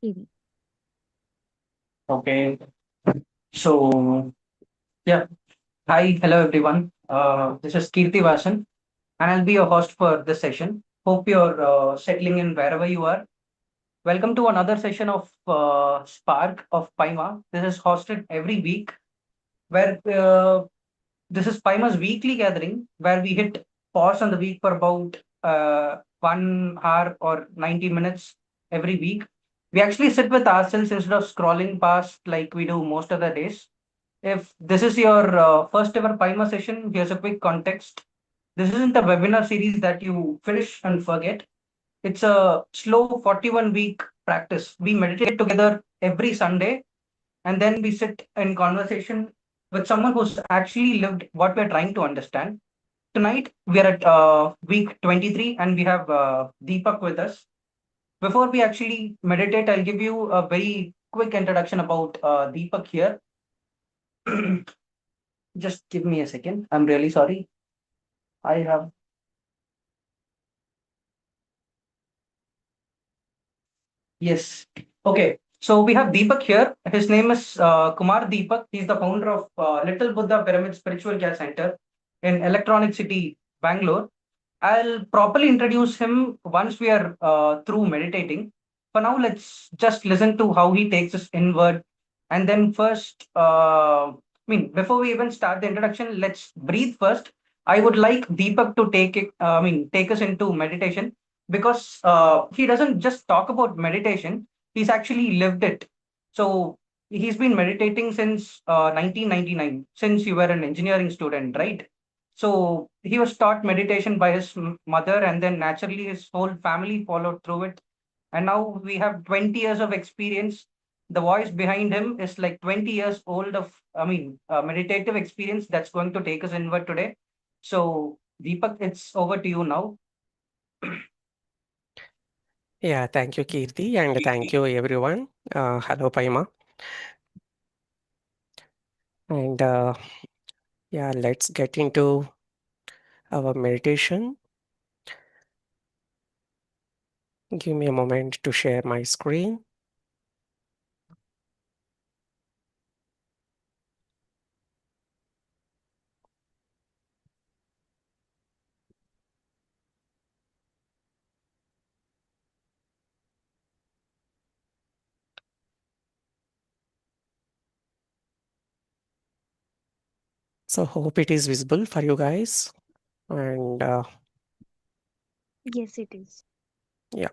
TV. Okay, so yeah, hi, hello everyone. This is Kirti Vasan, and I'll be your host for this session. Hope you're settling in wherever you are. Welcome to another session of Spark of PYMA. This is hosted every week, where this is PYMA's weekly gathering, where we hit pause on the week for about 1 hour or 90 minutes every week. We actually sit with ourselves instead of scrolling past like we do most of the days. If this is your first ever PYMA session, here's a quick context. This isn't a webinar series that you finish and forget. It's a slow 41 week practice. We meditate together every Sunday, and then we sit in conversation with someone who's actually lived what we're trying to understand. Tonight, we are at week 23, and we have Deepak with us. Before we actually meditate, I'll give you a very quick introduction about Deepak here. Just give me a second. I'm really sorry. I have, yes. Okay. So we have Deepak here. His name is Kumar Deepak. He's the founder of Little Buddha Pyramid Spiritual Care Center in Electronic City, Bangalore. I'll properly introduce him once we are through meditating. For now, let's just listen to how he takes us inward. And then first, before we even start the introduction, let's breathe first. I would like Deepak to take us into meditation because he doesn't just talk about meditation, he's actually lived it. So he's been meditating since 1999, since you were an engineering student, right? So he was taught meditation by his mother, and then naturally his whole family followed through it. And now we have 20 years of experience. The voice behind him is like 20 years old of, meditative experience that's going to take us inward today. So, Deepak, it's over to you now. Yeah, thank you, Kirti, and thank you, everyone. Hello, Paima. And yeah, let's get into our meditation. Give me a moment to share my screen. So, hope it is visible for you guys. And Yes, it is. yeah,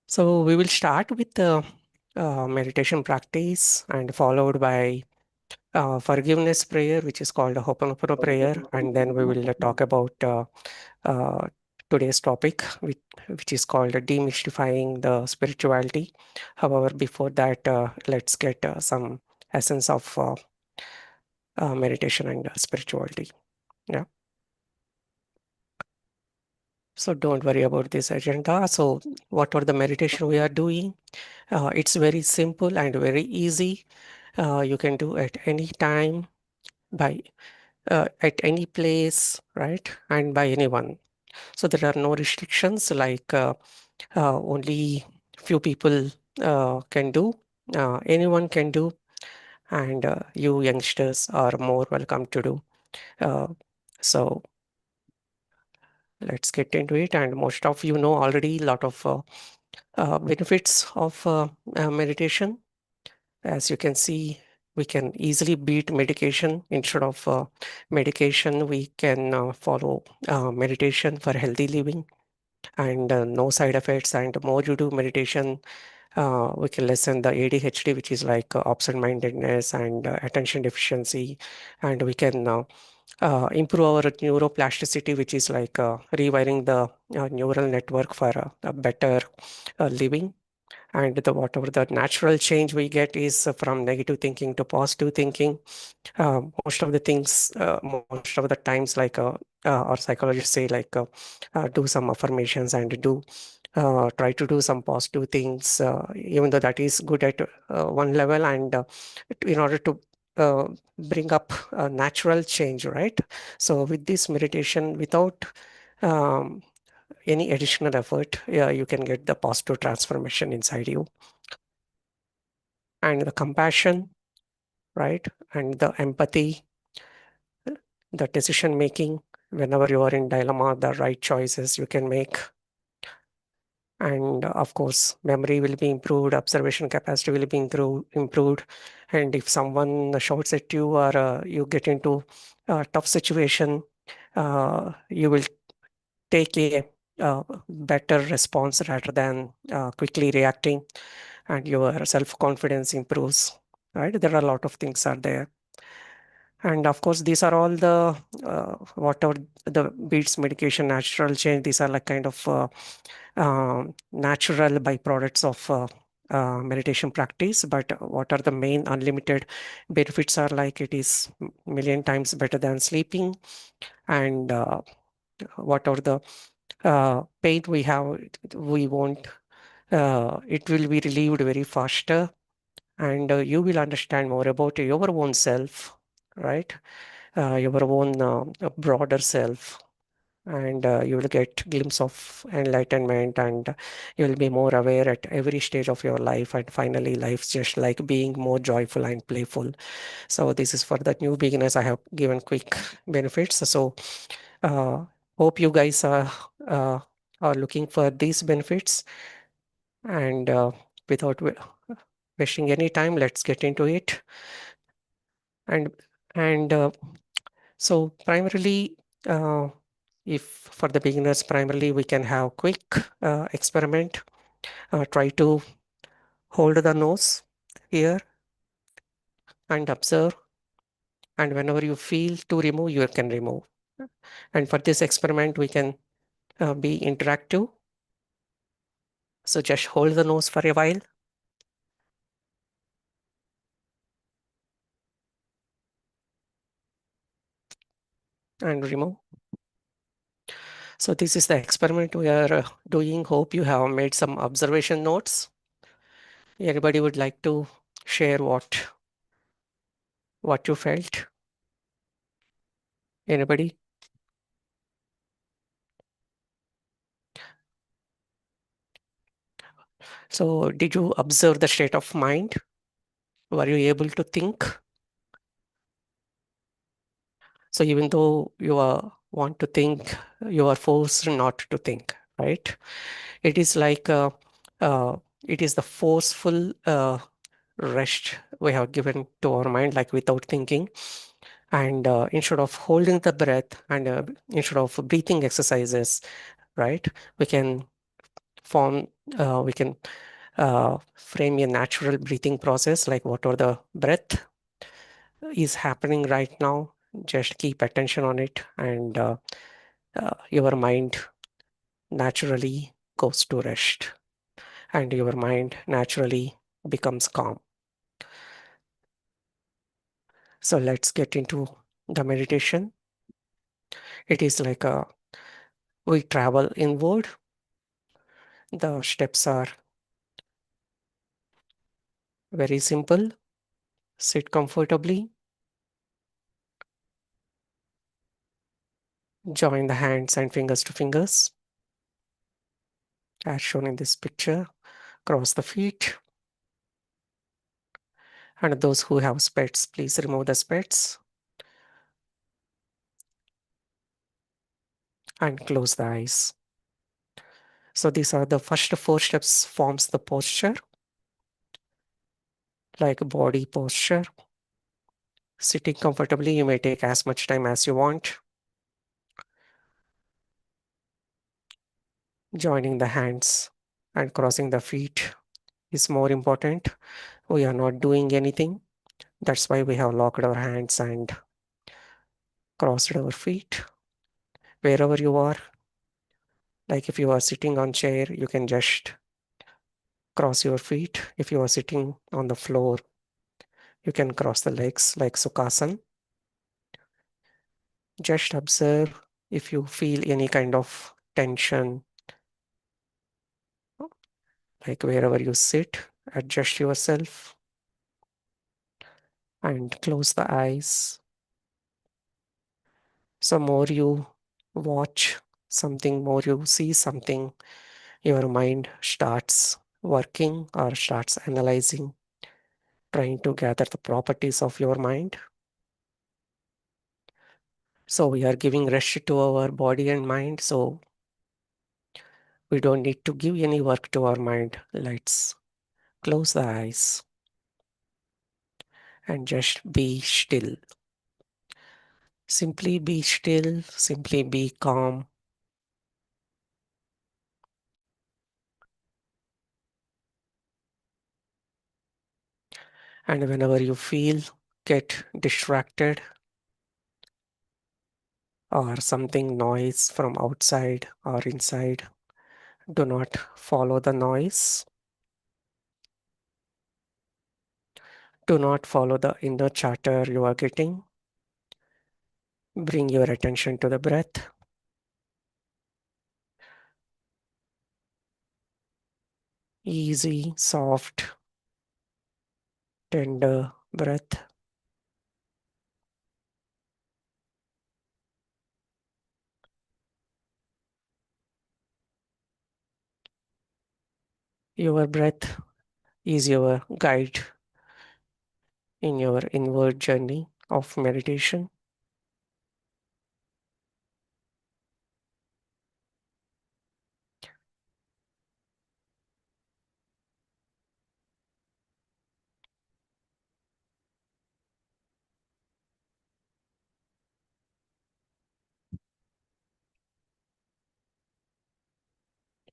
so we will start with the meditation practice and followed by forgiveness prayer, which is called a Ho'oponopono prayer. And then we will talk about uh, today's topic, which is called demystifying the spirituality. However, before that, let's get some essence of meditation and spirituality. Yeah. So don't worry about this agenda. So whatever the meditation we are doing, it's very simple and very easy. You can do at any time by at any place, right? And by anyone. So there are no restrictions like only few people can do, anyone can do, and you youngsters are more welcome to do. Uh, so let's get into it. And most of you know already a lot of benefits of meditation. As you can see, we can easily beat medication. Instead of medication, we can follow meditation for healthy living and no side effects. And the more you do meditation, we can lessen the ADHD, which is like absent-mindedness and attention deficiency, and we can improve our neuroplasticity, which is like rewiring the neural network for a better living. And the whatever the natural change we get is from negative thinking to positive thinking. Most of the things, most of the times, like our psychologists say, like do some affirmations and do try to do some positive things, even though that is good at one level, and in order to uh, bring up a natural change, right? So with this meditation, without um, any additional effort, you can get the positive transformation inside you. And the compassion, right? And the empathy, the decision making, whenever you are in dilemma, the right choices you can make. And of course, memory will be improved, observation capacity will be improved. And if someone shouts at you, or you get into a tough situation, you will take a better response rather than quickly reacting, and your self-confidence improves, right? There are a lot of things are there. And of course, these are all the whatever the beats medication, natural change, these are like kind of natural byproducts of meditation practice. But what are the main unlimited benefits are like it is million times better than sleeping. And what are the pain we have, we won't, it will be relieved very faster. And you will understand more about your own self, right? Your own broader self. And you will get glimpse of enlightenment, and you will be more aware at every stage of your life. And finally, life's just like being more joyful and playful. So this is for the new beginners. I have given quick benefits. So uh, hope you guys uh, are looking for these benefits. And without wasting any time, let's get into it. And and so primarily, uh, if for the beginners, primarily we can have quick experiment. Try to hold the nose here and observe. And whenever you feel to remove, you can remove. And for this experiment, we can be interactive. So just hold the nose for a while and remove. So this is the experiment we are doing. Hope you have made some observation notes. Anybody would like to share what you felt? Anybody? So did you observe the state of mind? Were you able to think? So even though you want to think, you are forced not to think, right? It is like uh, it is the forceful rest we have given to our mind, like without thinking. And instead of holding the breath, and instead of breathing exercises, right, we can form, we can frame a natural breathing process, like whatever the breath is happening right now, just keep attention on it, and your mind naturally goes to rest, and your mind naturally becomes calm. So let's get into the meditation. It is like we travel inward. The steps are very simple. Sit comfortably. Join the hands and fingers to fingers, as shown in this picture. Cross the feet. And those who have spets, please remove the spets and close the eyes. So these are the first four steps forms the posture, like body posture. Sitting comfortably, you may take as much time as you want. Joining the hands and crossing the feet is more important. We are not doing anything. That's why we have locked our hands and crossed our feet. Wherever you are, like if you are sitting on chair, you can just cross your feet. If you are sitting on the floor, you can cross the legs like Sukhasana. Just observe if you feel any kind of tension, like wherever you sit, adjust yourself and close the eyes. So more you watch something more you see something, your mind starts working or starts analyzing, trying to gather the properties of your mind. So we are giving rest to our body and mind. So we don't need to give any work to our mind. Let's close the eyes and just be still. Simply be still, simply be calm. And whenever you feel get distracted or something noise from outside or inside, do not follow the noise. Do not follow the inner chatter you are getting. Bring your attention to the breath. Easy, soft, tender breath. Your breath is your guide in your inward journey of meditation.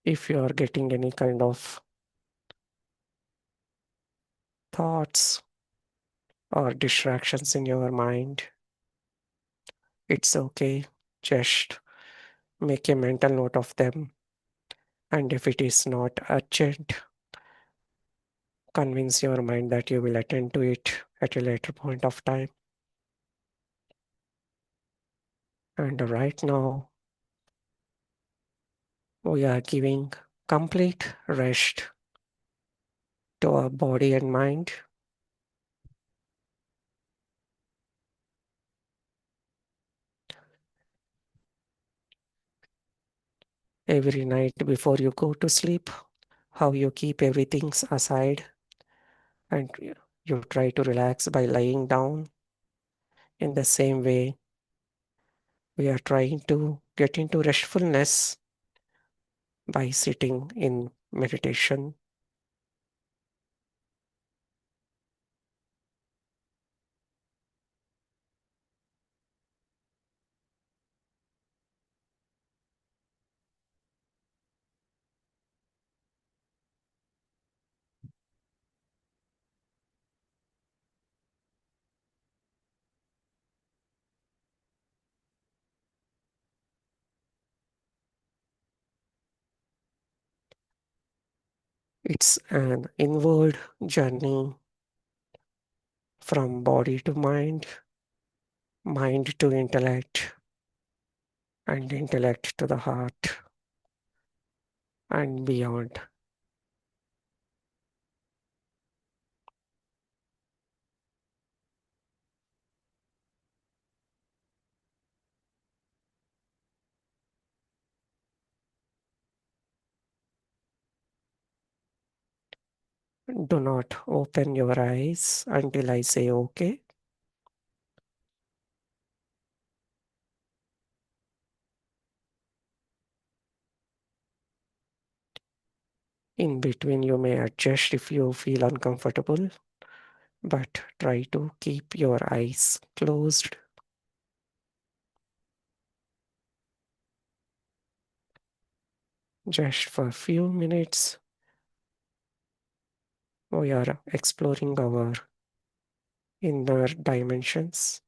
If you are getting any kind of thoughts or distractions in your mind, it's okay. Just make a mental note of them. And if it is not urgent, convince your mind that you will attend to it at a later point of time. And right now, we are giving complete rest to our body and mind. Every night before you go to sleep, how you keep everything aside and you try to relax by lying down. In the same way, we are trying to get into restfulness by sitting in meditation. It's an inward journey from body to mind, mind to intellect, and intellect to the heart and beyond. Do not open your eyes until I say okay. In between, you may adjust if you feel uncomfortable, but try to keep your eyes closed just for a few minutes. We are exploring our inner dimensions.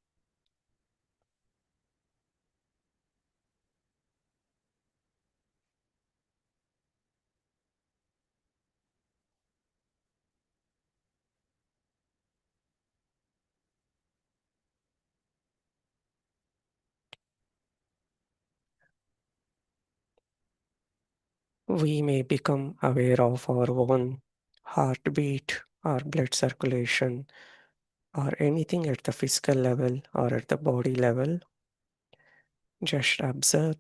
We may become aware of our own heartbeat or blood circulation or anything at the physical level or at the body level. Just observe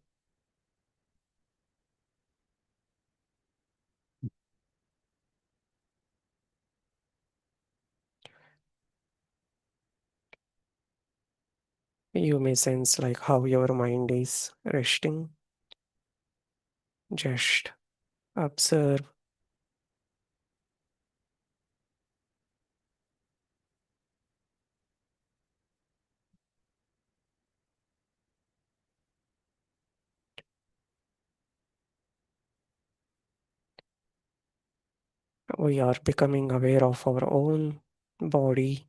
You may sense like how your mind is resting. Just observe. We are becoming aware of our own body,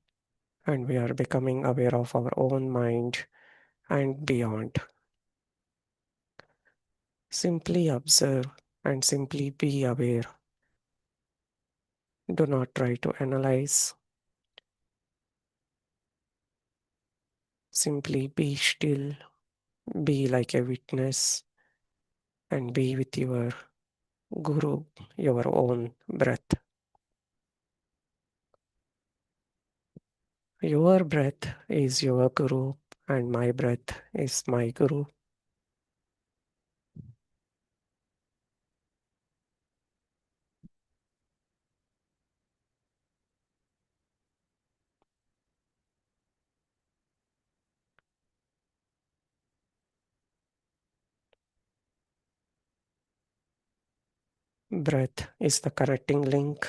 and we are becoming aware of our own mind and beyond. Simply observe and simply be aware. Do not try to analyze. Simply be still, be like a witness, and be with your Guru, your own breath. Your breath is your Guru, and my breath is my Guru. Breath is the connecting link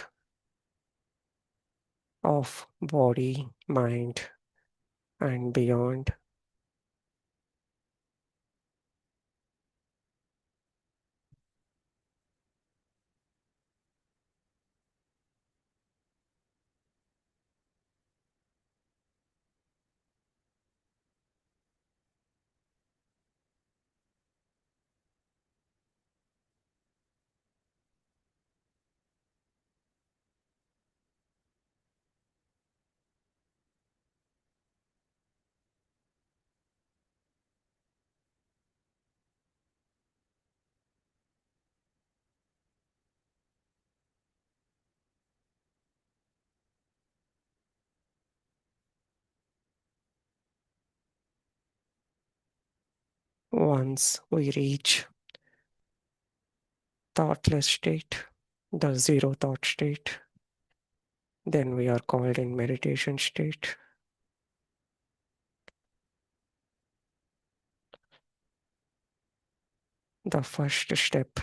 of body, mind, and beyond. Once we reach thoughtless state, the zero thought state, then we are called in meditation state. The first step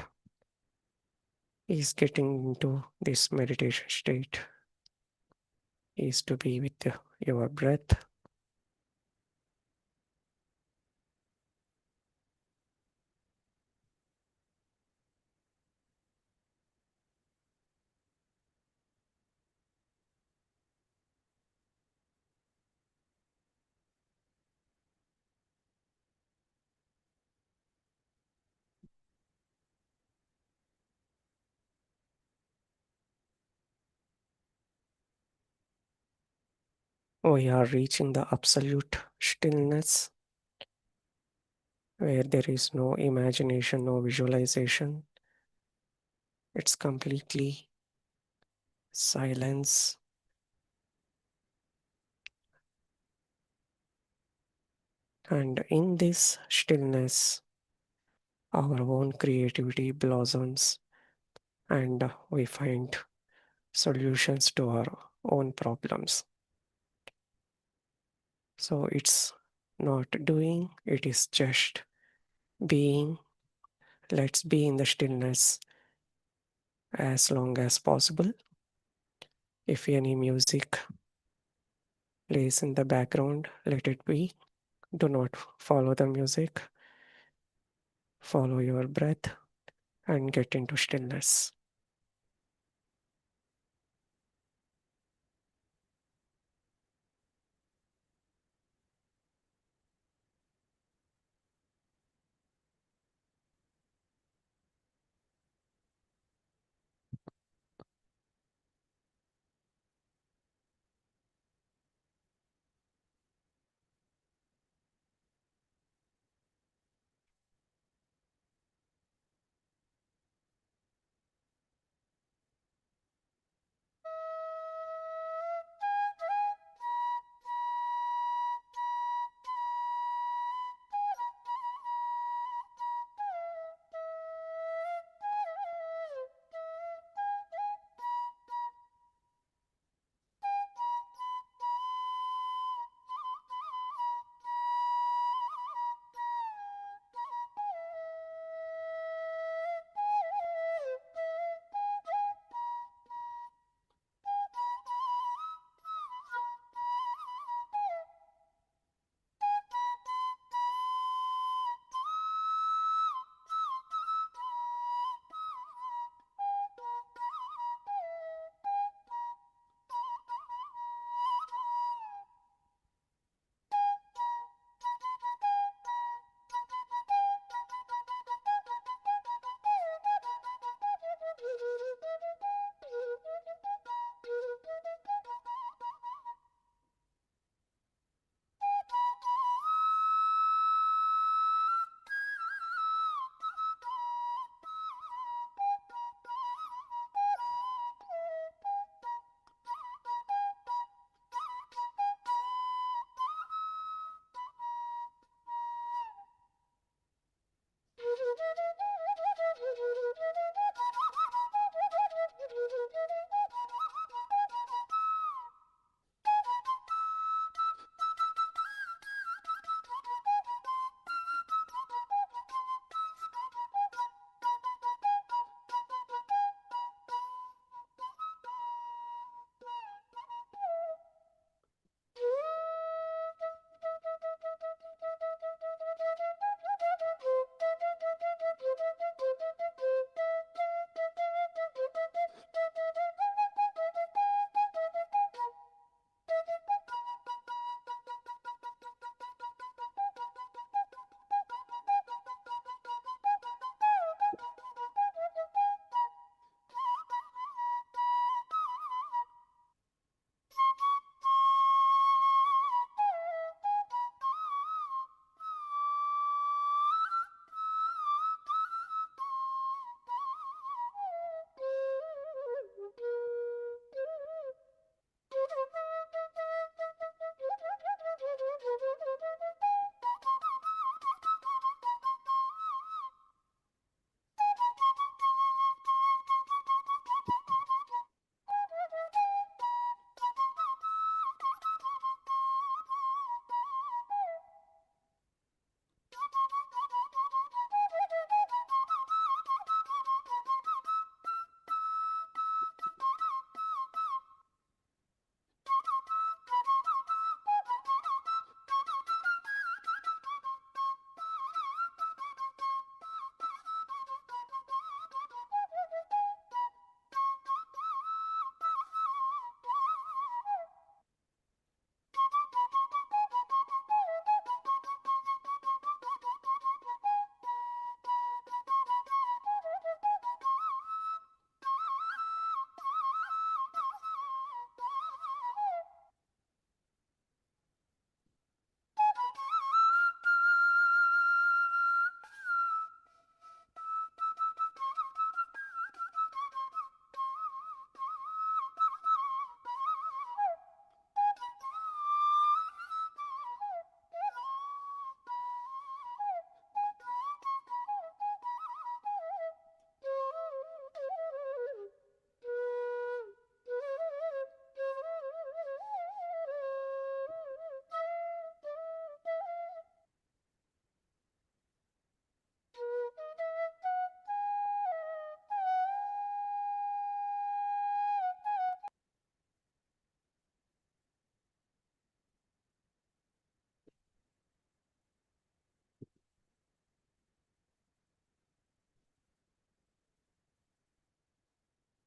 is getting into this meditation state, is to be with your breath. We are reaching the absolute stillness where there is no imagination, no visualization. It's completely silence. And in this stillness, our own creativity blossoms and we find solutions to our own problems. So it's not doing, it is just being. Let's be in the stillness as long as possible. If any music plays in the background, let it be. Do not follow the music. Follow your breath and get into stillness.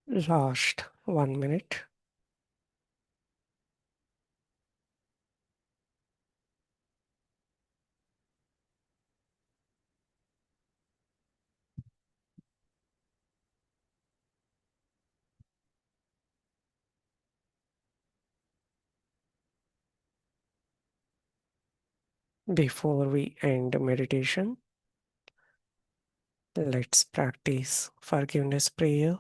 Last 1 minute. Before we end meditation, let's practice forgiveness prayer.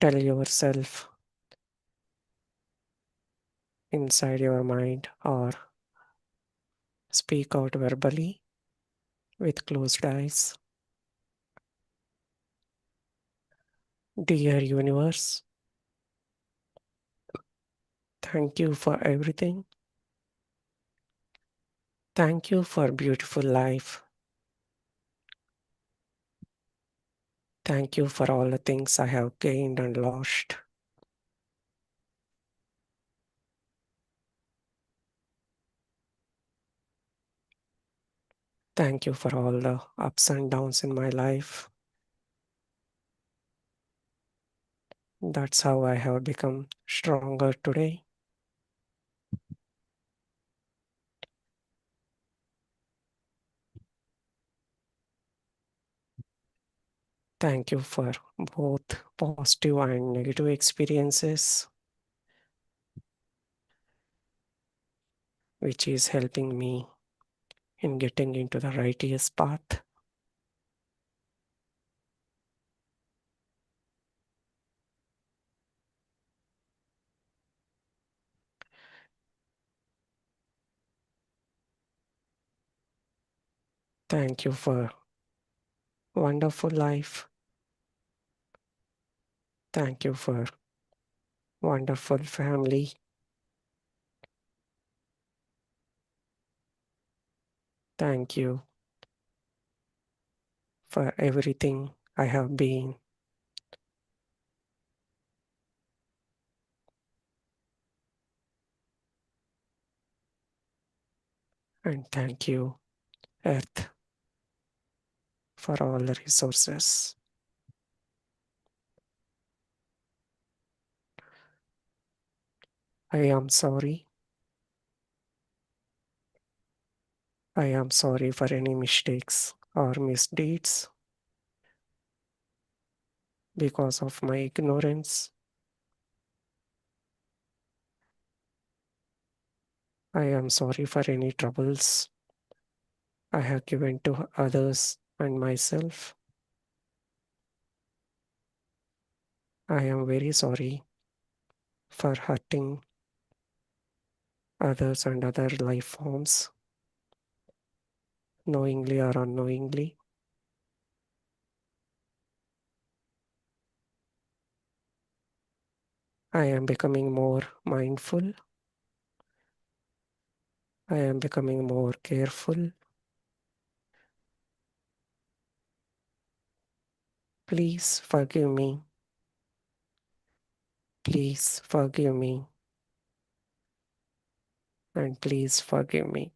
Tell yourself inside your mind or speak out verbally with closed eyes. Dear universe, thank you for everything. Thank you for beautiful life. Thank you for all the things I have gained and lost. Thank you for all the ups and downs in my life. That's how I have become stronger today. Thank you for both positive and negative experiences, which is helping me in getting into the righteous path. Thank you for wonderful life. Thank you for wonderful family. Thank you for everything I have been. And thank you, Earth, for all the resources. I am sorry. I am sorry for any mistakes or misdeeds because of my ignorance. I am sorry for any troubles I have given to others and myself. I am very sorry for hurting others and other life forms, knowingly or unknowingly. I am becoming more mindful. I am becoming more careful. Please forgive me. Please forgive me. And please forgive me.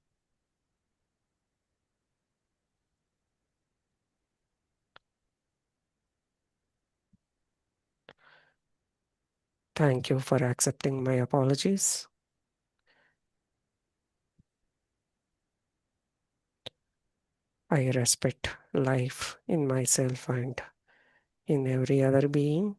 Thank you for accepting my apologies. I respect life in myself and in every other being.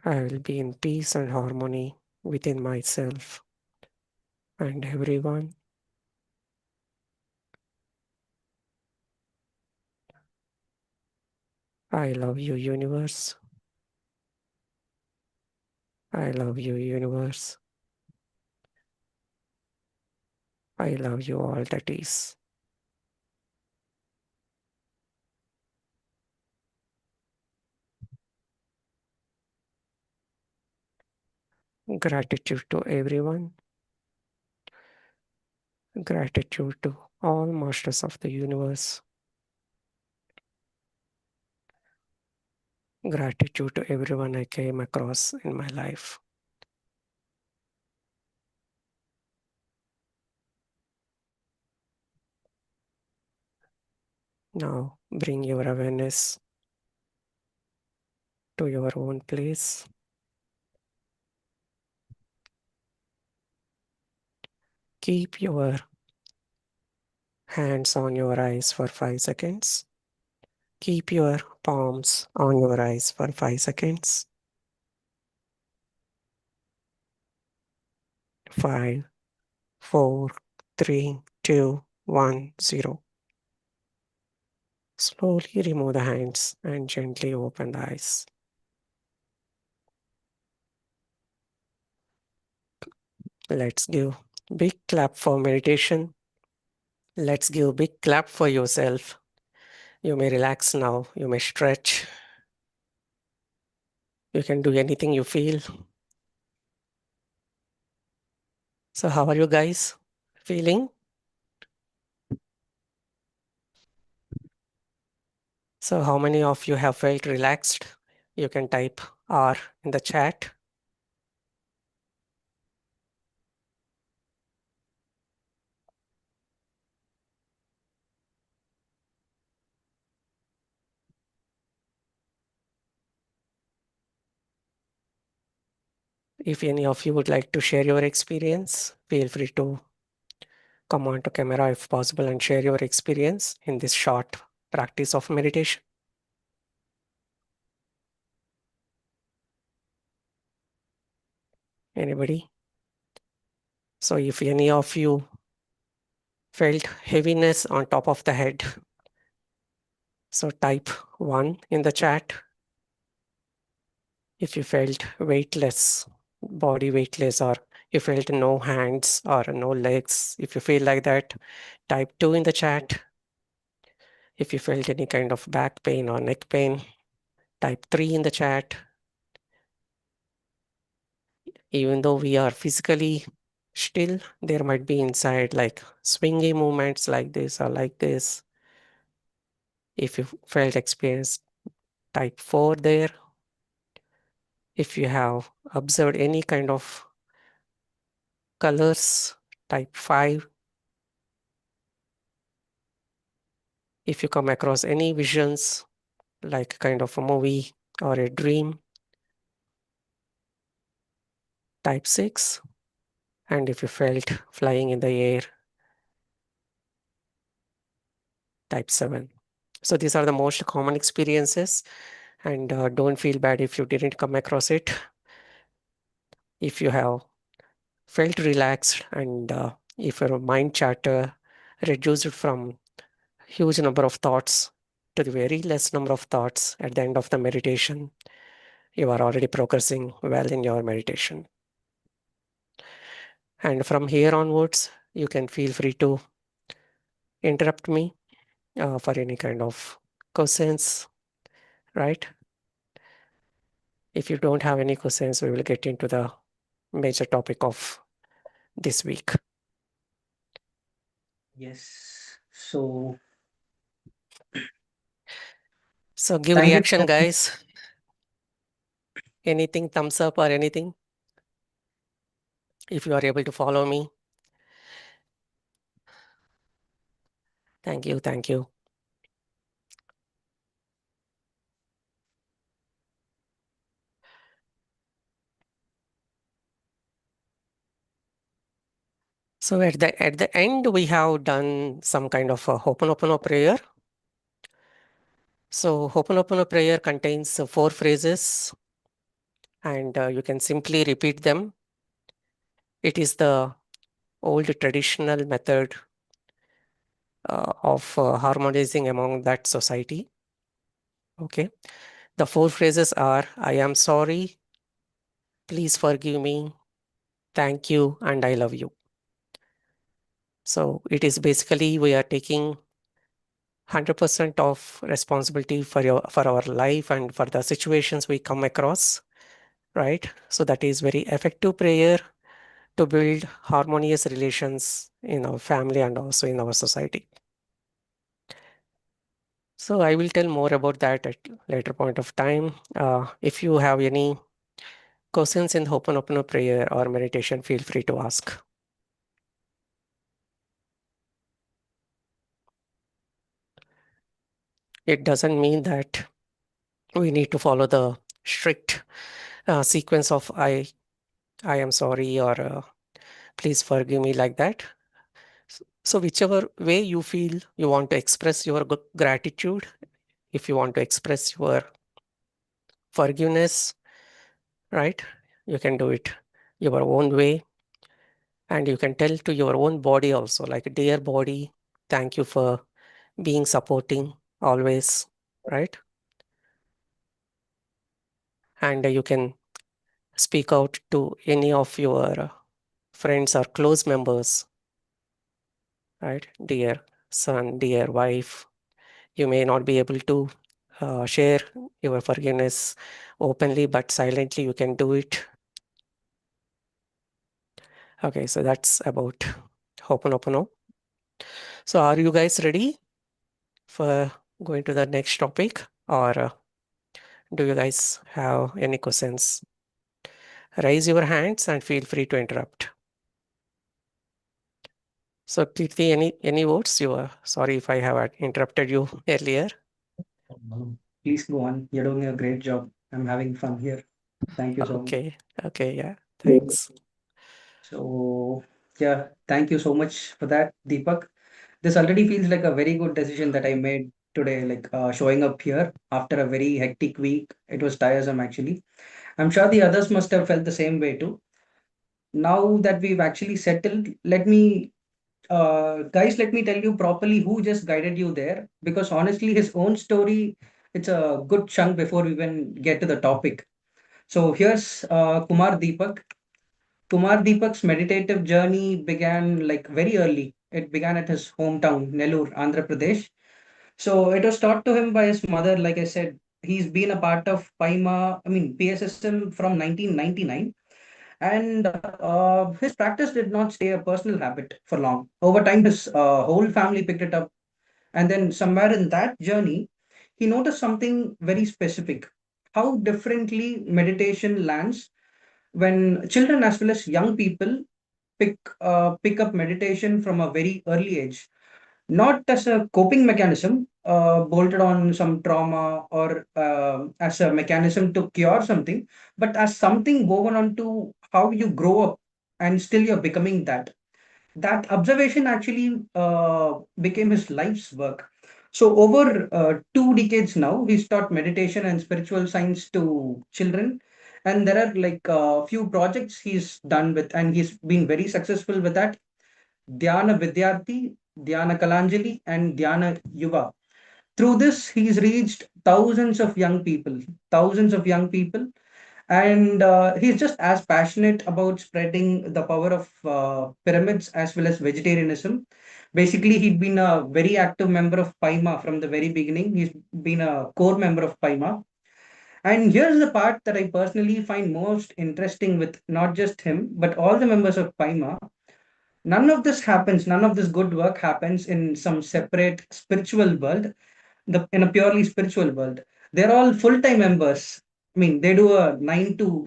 I will be in peace and harmony within myself and everyone. I love you, universe. I love you, universe. I love you, all that is. Gratitude to everyone. Gratitude to all masters of the universe. Gratitude to everyone I came across in my life. Now bring your awareness to your own place. Keep your hands on your eyes for 5 seconds. Keep your palms on your eyes for 5 seconds. 5, 4, 3, 2, 1, 0. Slowly remove the hands and gently open the eyes. Let's give big clap for meditation. Let's give big clap for yourself. You may relax now. You may stretch. You can do anything you feel. So how are you guys feeling? So how many of you have felt relaxed? You can type R in the chat. If any of you would like to share your experience, feel free to come on to camera if possible and share your experience in this short practice of meditation. Anybody? So if any of you felt heaviness on top of the head, so type 1 in the chat. If you felt weightless, body weightless, or you felt no hands or no legs, if you feel like that, type 2 in the chat. If you felt any kind of back pain or neck pain, type 3 in the chat. Even though we are physically still, there might be inside like swingy movements like this or like this. If you felt experience, type 4 there. If you have observed any kind of colors, type 5. If you come across any visions, like kind of a movie or a dream, type 6. And if you felt flying in the air, type 7. So these are the most common experiences, and don't feel bad if you didn't come across it. If you have felt relaxed and if your mind chatter reduced from huge number of thoughts to the very less number of thoughts at the end of the meditation, you are already progressing well in your meditation. And from here onwards, you can feel free to interrupt me for any kind of questions, right? If you don't have any questions, we will get into the major topic of this week. Yes. So So give thank you reaction, so much. guys. Anything, thumbs up or anything, if you are able to follow me. Thank you, thank you. So at the end, we have done some kind of a Ho'oponopono prayer. So Ho'oponopono prayer contains 4 phrases, and you can simply repeat them. It is the old traditional method of harmonizing among that society. Okay. The 4 phrases are: I am sorry, please forgive me, thank you, and I love you. So it is basically we are taking 100% of responsibility for our life and for the situations we come across, right? So that is very effective prayer to build harmonious relations in our family and also in our society. So I will tell more about that at later point of time. If you have any questions in Ho'oponopono prayer or meditation, feel free to ask. It doesn't mean that we need to follow the strict sequence of I am sorry or please forgive me like that. So whichever way you feel you want to express your gratitude, if you want to express your forgiveness, right? You can do it your own way, and you can tell to your own body also, like, dear body, thank you for being supporting always, right? And you can speak out to any of your friends or close members, right? Dear son, dear wife. You may not be able to share your forgiveness openly, but silently you can do it. Okay, so that's about Ho'oponopono. So are you guys ready for going to the next topic, or do you guys have any questions? Raise your hands and feel free to interrupt. So Kirti, any words? You are sorry if I have interrupted you earlier. Please go on. You're doing a great job. I'm having fun here. Thank you so much. Okay, okay, yeah, thanks. So, yeah, thank you so much for that, Deepak. This already feels like a very good decision that I made today, like showing up here after a very hectic week. It was tiresome, actually. I'm sure the others must have felt the same way too. Now that we've actually settled, let me tell you properly who just guided you there. Because honestly, his own story, it's a good chunk before we even get to the topic. So here's Kumar Deepak. Kumar Deepak's meditative journey began like very early. It began at his hometown, Nellore, Andhra Pradesh. So it was taught to him by his mother. Like I said, he's been a part of PYMA, I mean PSSM from 1999, and his practice did not stay a personal habit for long. Over time, his whole family picked it up, and then somewhere in that journey, he noticed something very specific: how differently meditation lands when children as well as young people pick up meditation from a very early age, not as a coping mechanism bolted on some trauma or as a mechanism to cure something, but as something woven onto how you grow up and still you're becoming that. That observation actually became his life's work. So, over 2 decades now, he's taught meditation and spiritual science to children. And there are like a few projects he's done with, and he's been very successful with that. Dhyana Vidyarthi, Dhyana Kalanjali, and Dhyana Yuva. Through this, he's reached thousands of young people, and he's just as passionate about spreading the power of pyramids as well as vegetarianism. Basically, he'd been a very active member of PYMA from the very beginning. He's been a core member of PYMA. And here's the part that I personally find most interesting with not just him, but all the members of PYMA. None of this good work happens in some separate spiritual world, in a purely spiritual world. They're all full-time members. I mean, they do a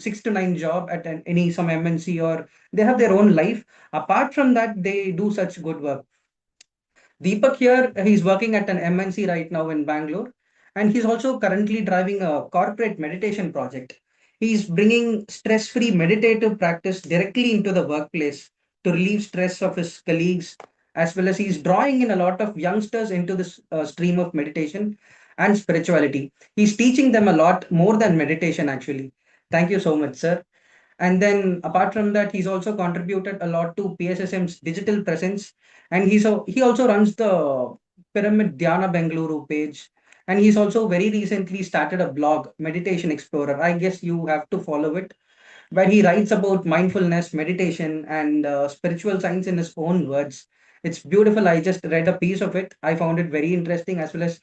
6 to 9 job at any some MNC, or they have their own life. Apart from that, they do such good work. Deepak here, he's working at an MNC right now in Bangalore, and he's also currently driving a corporate meditation project. He's bringing stress-free meditative practice directly into the workplace to relieve stress of his colleagues, as well as he's drawing in a lot of youngsters into this stream of meditation and spirituality. He's teaching them a lot more than meditation, actually. Thank you so much, sir. And then apart from that, he's also contributed a lot to PSSM's digital presence. And he also runs the Pyramid Dhyana Bengaluru page. And he's also very recently started a blog, Meditation Explorer. I guess you have to follow it, where he writes about mindfulness, meditation, and spiritual science in his own words. It's beautiful. I just read a piece of it. I found it very interesting, as well as,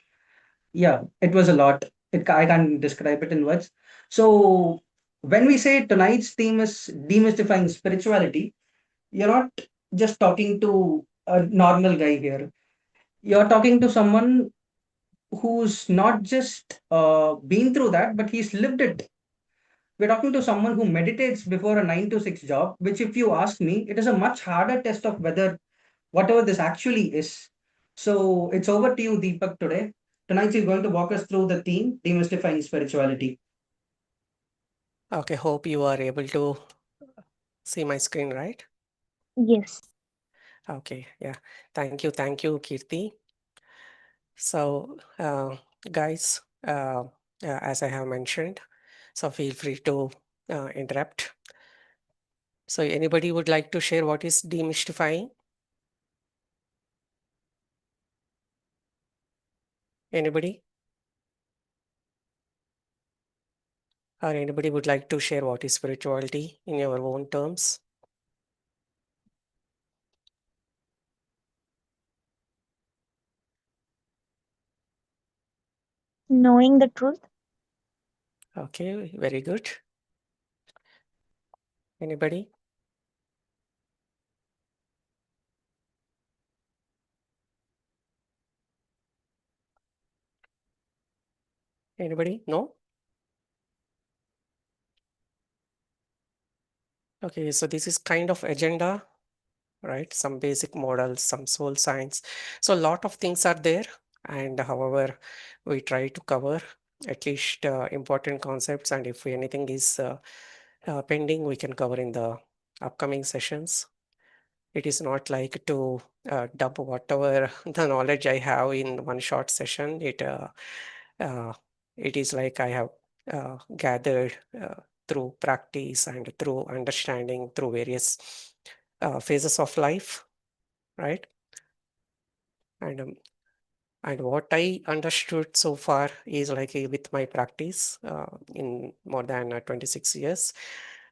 yeah, it was a lot. I can't describe it in words. So, when we say tonight's theme is demystifying spirituality, you're not just talking to a normal guy here. You're talking to someone. who's not just been through that, but he's lived it. We're talking to someone who meditates before a 9 to 6 job, which, if you ask me, it is a much harder test of whether whatever this actually is. So it's over to you, Deepak, today. Tonight, you're going to walk us through the theme, demystifying spirituality. Okay, hope you are able to see my screen, right? Yes. Okay, yeah. Thank you, Kirti. So, guys, as I have mentioned, so feel free to interrupt. So, anybody would like to share what is demystifying? Anybody? Or anybody would like to share what is spirituality in your own terms? Knowing the truth. Okay, very good. Anybody? Anybody? No? Okay, so this is kind of agenda, right? Some basic models, some soul science. So a lot of things are there, and however, we try to cover at least important concepts, and if anything is pending, we can cover in the upcoming sessions. It is not like to dump whatever the knowledge I have in one short session. Uh, it is like I have gathered through practice and through understanding through various phases of life, right? And and what I understood so far is like with my practice in more than 26 years,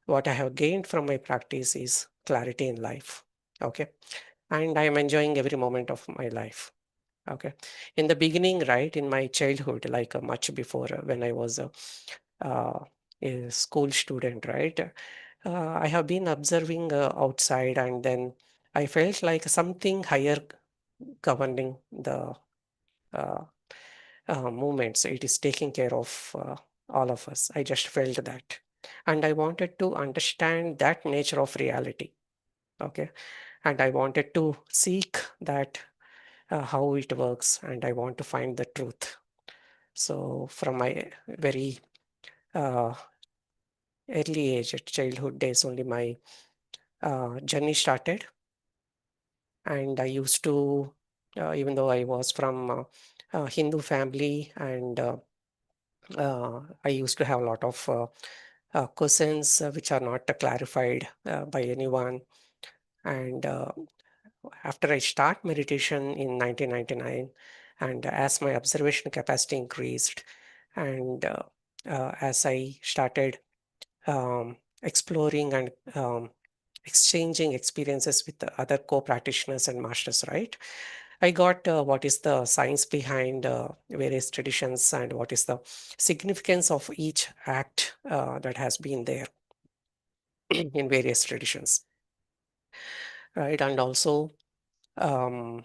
what I have gained from my practice is clarity in life. Okay. And I am enjoying every moment of my life. Okay. In the beginning, right, in my childhood, like much before when I was uh, a school student, right, I have been observing outside, and then I felt like something higher governing the uh, movements. It is taking care of all of us. I just felt that. And I wanted to understand that nature of reality. Okay. And I wanted to seek that how it works, and I want to find the truth. So from my very uh, early age, at childhood days, only my journey started. And I used to, even though I was from a Hindu family, and I used to have a lot of questions which are not clarified by anyone. And after I start meditation in 1999, and as my observation capacity increased, and as I started exploring and exchanging experiences with the other co-practitioners and masters, right? I got what is the science behind various traditions, and what is the significance of each act that has been there in various traditions, right? And also, um,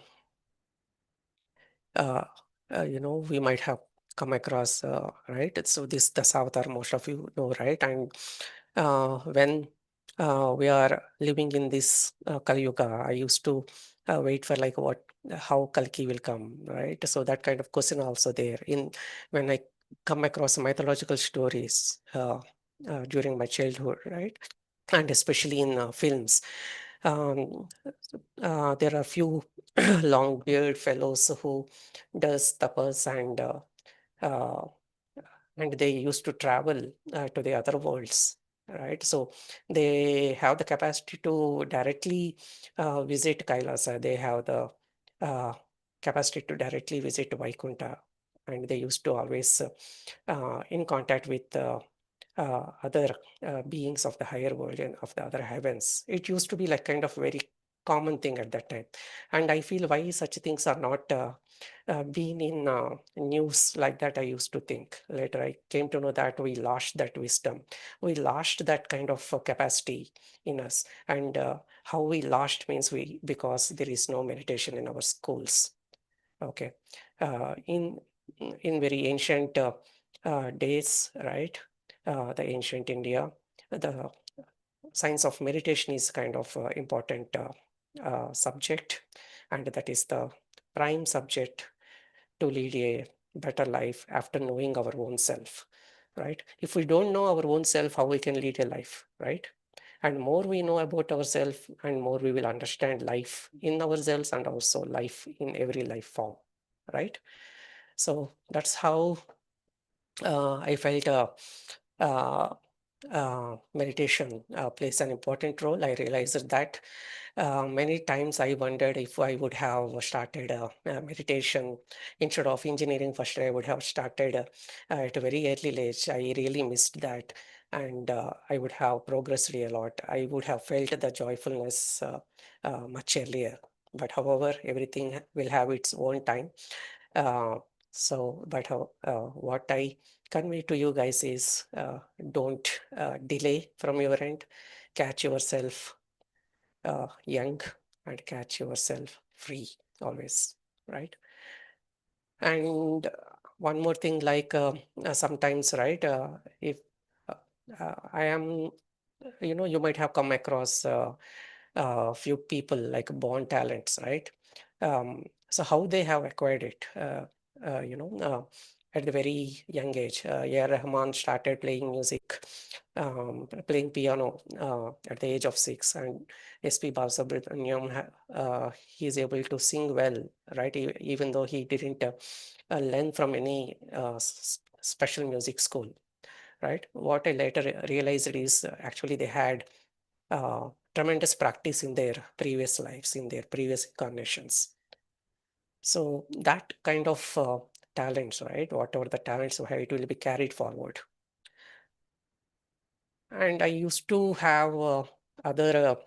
uh, we might have come across, right? So this Dasavatar, most of you know, right? And when we are living in this Kali Yuga, I used to wait for like how Kalki will come, right? So that kind of question also there in when I come across mythological stories during my childhood, right? And especially in films. Um, there are few long beard fellows who does tapas, uh, and they used to travel to the other worlds, right? So they have the capacity to directly visit Kailasa. They have the uh, capacity to directly visit Vaikunta, and they used to always in contact with other beings of the higher world and of the other heavens. It used to be like kind of very common thing at that time. And I feel why such things are not been in news like that. I used to think. Later I came to know that we lost that wisdom. We lost that kind of capacity in us. And how we lost means because there is no meditation in our schools. Okay. In in very ancient days, right? The ancient India, the science of meditation is kind of important subject, and that is the prime subject to lead a better life after knowing our own self, right? If we don't know our own self, how we can lead a life, right? And more we know about ourselves, and more we will understand life in ourselves and also life in every life form, right? So that's how I felt uh, meditation plays an important role. I realized that many times I wondered if I would have started meditation instead of engineering. First, I would have started at a very early age. I really missed that, and I would have progressed a lot. I would have felt the joyfulness much earlier. But however, everything will have its own time. Uh, but what I convey to you guys is don't delay from your end. Catch yourself young and catch yourself free always, right? And one more thing, like sometimes, right, if uh, I am, you might have come across few people like born talents, right? So how they have acquired it, at the very young age. A. Rahman started playing music, playing piano at the age of 6, and S.P. Balasubramaniam, he is able to sing well, right? Even though he didn't learn from any special music school, right? What I later realized is actually they had tremendous practice in their previous lives, in their previous incarnations. So that kind of talents, right? Whatever the talents you have, it will be carried forward. And I used to have other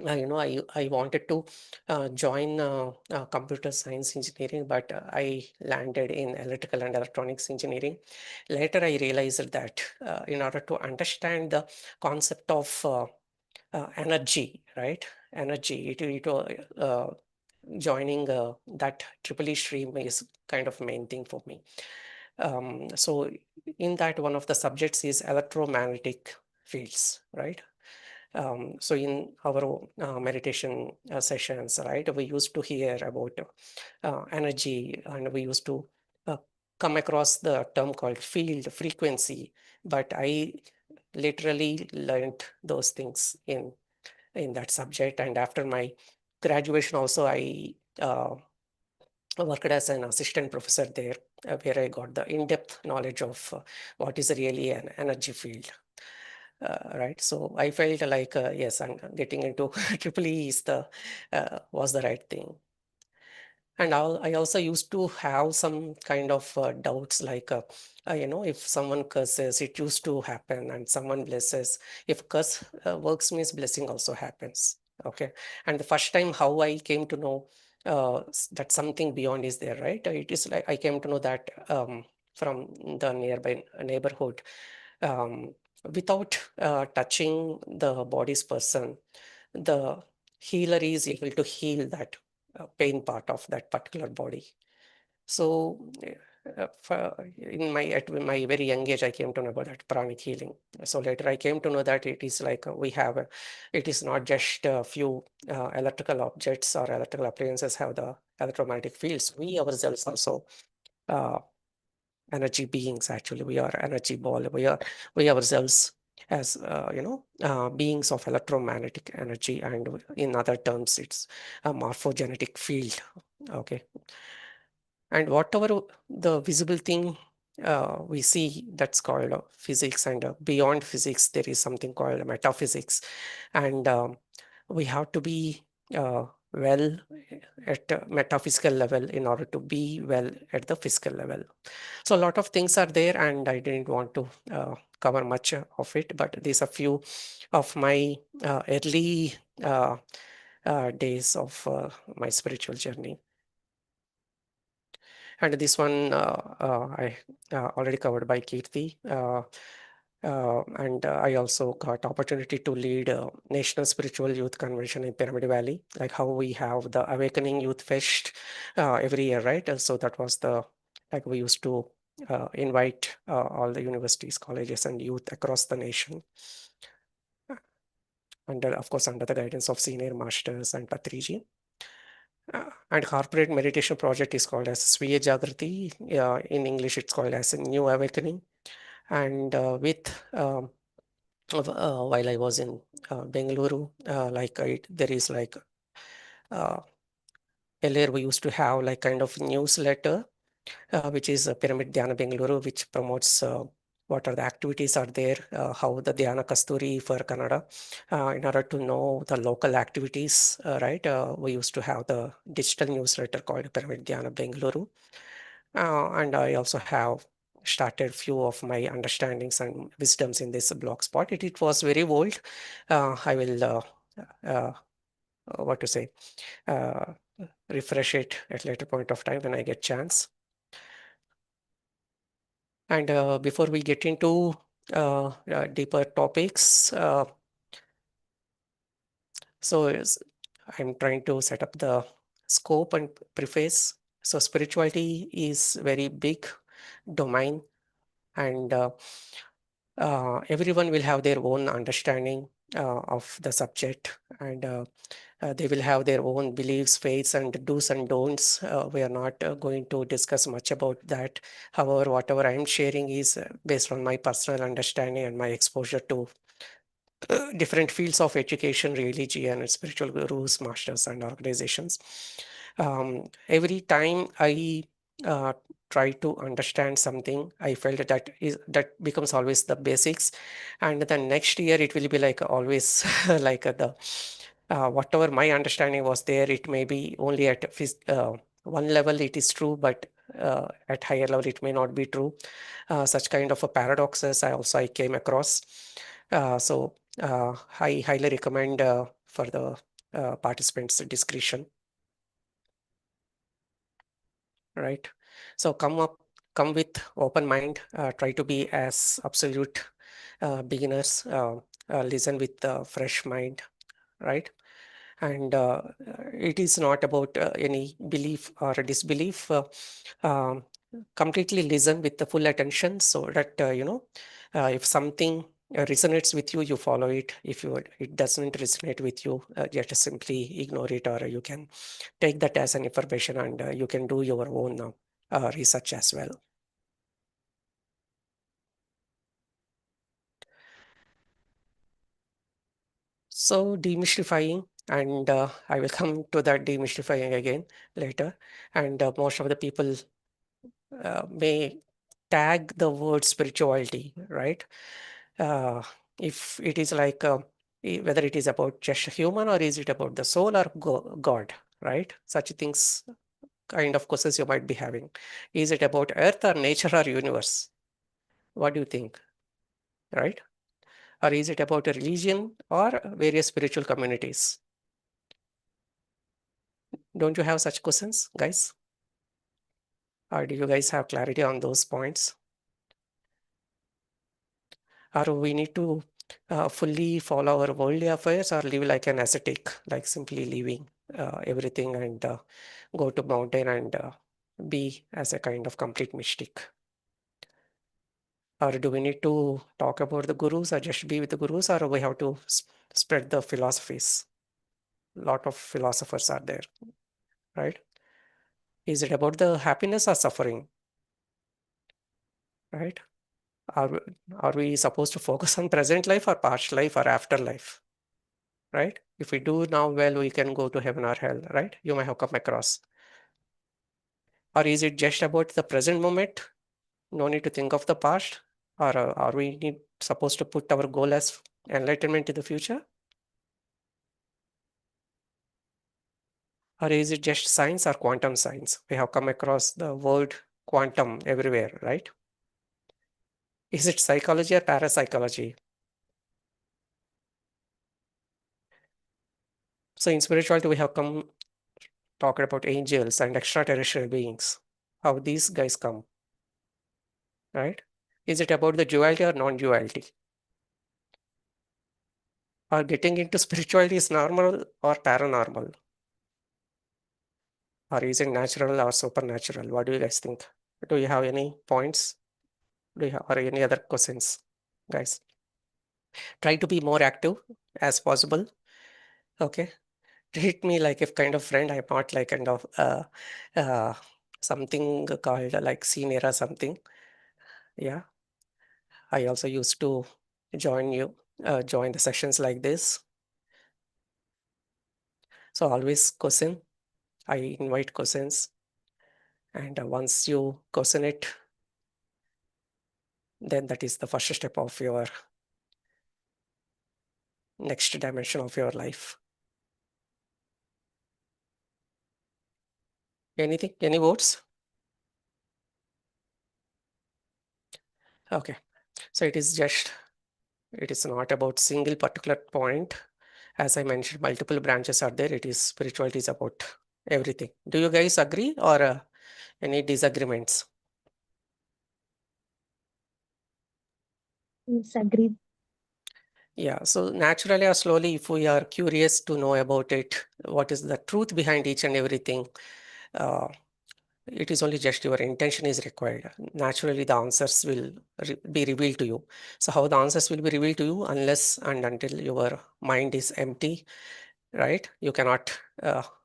I wanted to join computer science engineering, but I landed in electrical and electronics engineering. Later, I realized that in order to understand the concept of energy, right? Energy, joining that triple E stream is kind of main thing for me. So in that, one of the subjects is electromagnetic fields, right? So in our meditation sessions, right, we used to hear about energy, and we used to uh, come across the term called field frequency. But I literally learned those things in that subject, and after my graduation also, I worked as an assistant professor there, where I got the in-depth knowledge of what is really an energy field. Right, so I felt like yes, I'm getting into triple E is the was the right thing. And I also used to have some kind of doubts, like if someone curses, it used to happen, and someone blesses. If curse works, means blessing also happens. Okay, and the first time how I came to know that something beyond is there, right? It is like I came to know that from the nearby neighborhood, um, without touching the body's person, the healer is able to heal that pain part of that particular body. So in my very young age, I came to know about that pranic healing. So later I came to know that it is like it is not just a few electrical objects or electrical appliances have the electromagnetic fields. We ourselves also uh, energy beings. Actually, we are energy ball. We ourselves as beings of electromagnetic energy, and in other terms it's a morphogenetic field. Okay, and whatever the visible thing we see, that's called physics, and beyond physics there is something called metaphysics, and we have to be well at a metaphysical level in order to be well at the physical level. So a lot of things are there, and I didn't want to cover much of it, but these are few of my early days of my spiritual journey. And this one I already covered by Kirti. And I also got opportunity to lead a National Spiritual Youth Convention in Pyramid Valley, like how we have the Awakening Youth Fest every year, right? So that was the Like we used to invite all the universities, colleges, and youth across the nation, under, of course, under the guidance of senior masters and Patriji. And corporate meditation project is called as Swiya Jagrati. In English, it's called as a New Awakening. And while I was in Bengaluru, there is like earlier we used to have like kind of newsletter, which is Pyramid Dhyana Bengaluru, which promotes what are the activities are there, how the Dhyana Kasturi for Kannada. In order to know the local activities, right, we used to have the digital newsletter called Pyramid Dhyana Bengaluru. And I also have started few of my understandings and wisdoms in this blog spot. It was very old. I will, what to say, uh, refresh it at later point of time when I get chance. And before we get into deeper topics, I'm trying to set up the scope and preface. So spirituality is very big domain, and everyone will have their own understanding of the subject, and they will have their own beliefs, faiths, and do's and don'ts. We are not going to discuss much about that. However, whatever I am sharing is based on my personal understanding and my exposure to different fields of education, religion, and spiritual gurus, masters, and organizations. Every time I uh, try to understand something, I felt that becomes always the basics, and then next year it will be like always like the whatever my understanding was there. It may be only at one level it is true, but at higher level it may not be true. Such kind of a paradoxes I came across. I highly recommend for the participants discretion, right? So come with open mind, try to be as absolute beginners, listen with fresh mind, right? And it is not about any belief or disbelief. Um, Completely listen with the full attention, so that if something resonates with you, you follow it. If it doesn't resonate with you, just simply ignore it, or you can take that as an information, and you can do your own research as well. So demystifying, and I will come to that demystifying again later. And most of the people may tag the word spirituality, right? Uh, if it is like whether it is about just a human, or is it about the soul or God, right? Such things, kind of questions you might be having. Is it about earth or nature or universe? What do you think, right? Or is it about a religion or various spiritual communities? Don't you have such questions, guys? Or do you guys have clarity on those points? Or we need to fully follow our worldly affairs, or live like an ascetic, like simply leaving everything and go to mountain and be as a kind of complete mystic? Or do we need to talk about the gurus, or just be with the gurus, or we have to spread the philosophies? Lot of philosophers are there, right? Is it about the happiness or suffering, right? Are, are we supposed to focus on present life or past life or afterlife, right? If we do now well, we can go to heaven or hell, right? You might have come across. Or is it just about the present moment? No need to think of the past? Or are we supposed to put our goal as enlightenment in the future? Or is it just science or quantum science? We have come across the word quantum everywhere, right? Is it psychology or parapsychology? So in spirituality, we have come talking about angels and extraterrestrial beings. How these guys come, right? Is it about the duality or non-duality? Or getting into spirituality is normal or paranormal? Or is it natural or supernatural? What do you guys think? Do you have any points? Do you have or any other questions, guys? Try to be more active as possible. Okay. Treat me like a kind of friend. I'm not like kind of uh, something called like senior or something. Yeah. I also used to join the sessions like this. So always question. I invite questions. And once you question it, then that is the first step of your next dimension of your life. Anything? Any votes? Okay. So it is not about single particular point. As I mentioned, multiple branches are there. It is spirituality is about everything. Do you guys agree or any disagreements? Yes, agreed. Yeah, so naturally or slowly, if we are curious to know about it, what is the truth behind each and everything, uh, it is only just your intention is required. Naturally, the answers will be revealed to you. So how the answers will be revealed to you unless and until your mind is empty, right? You cannot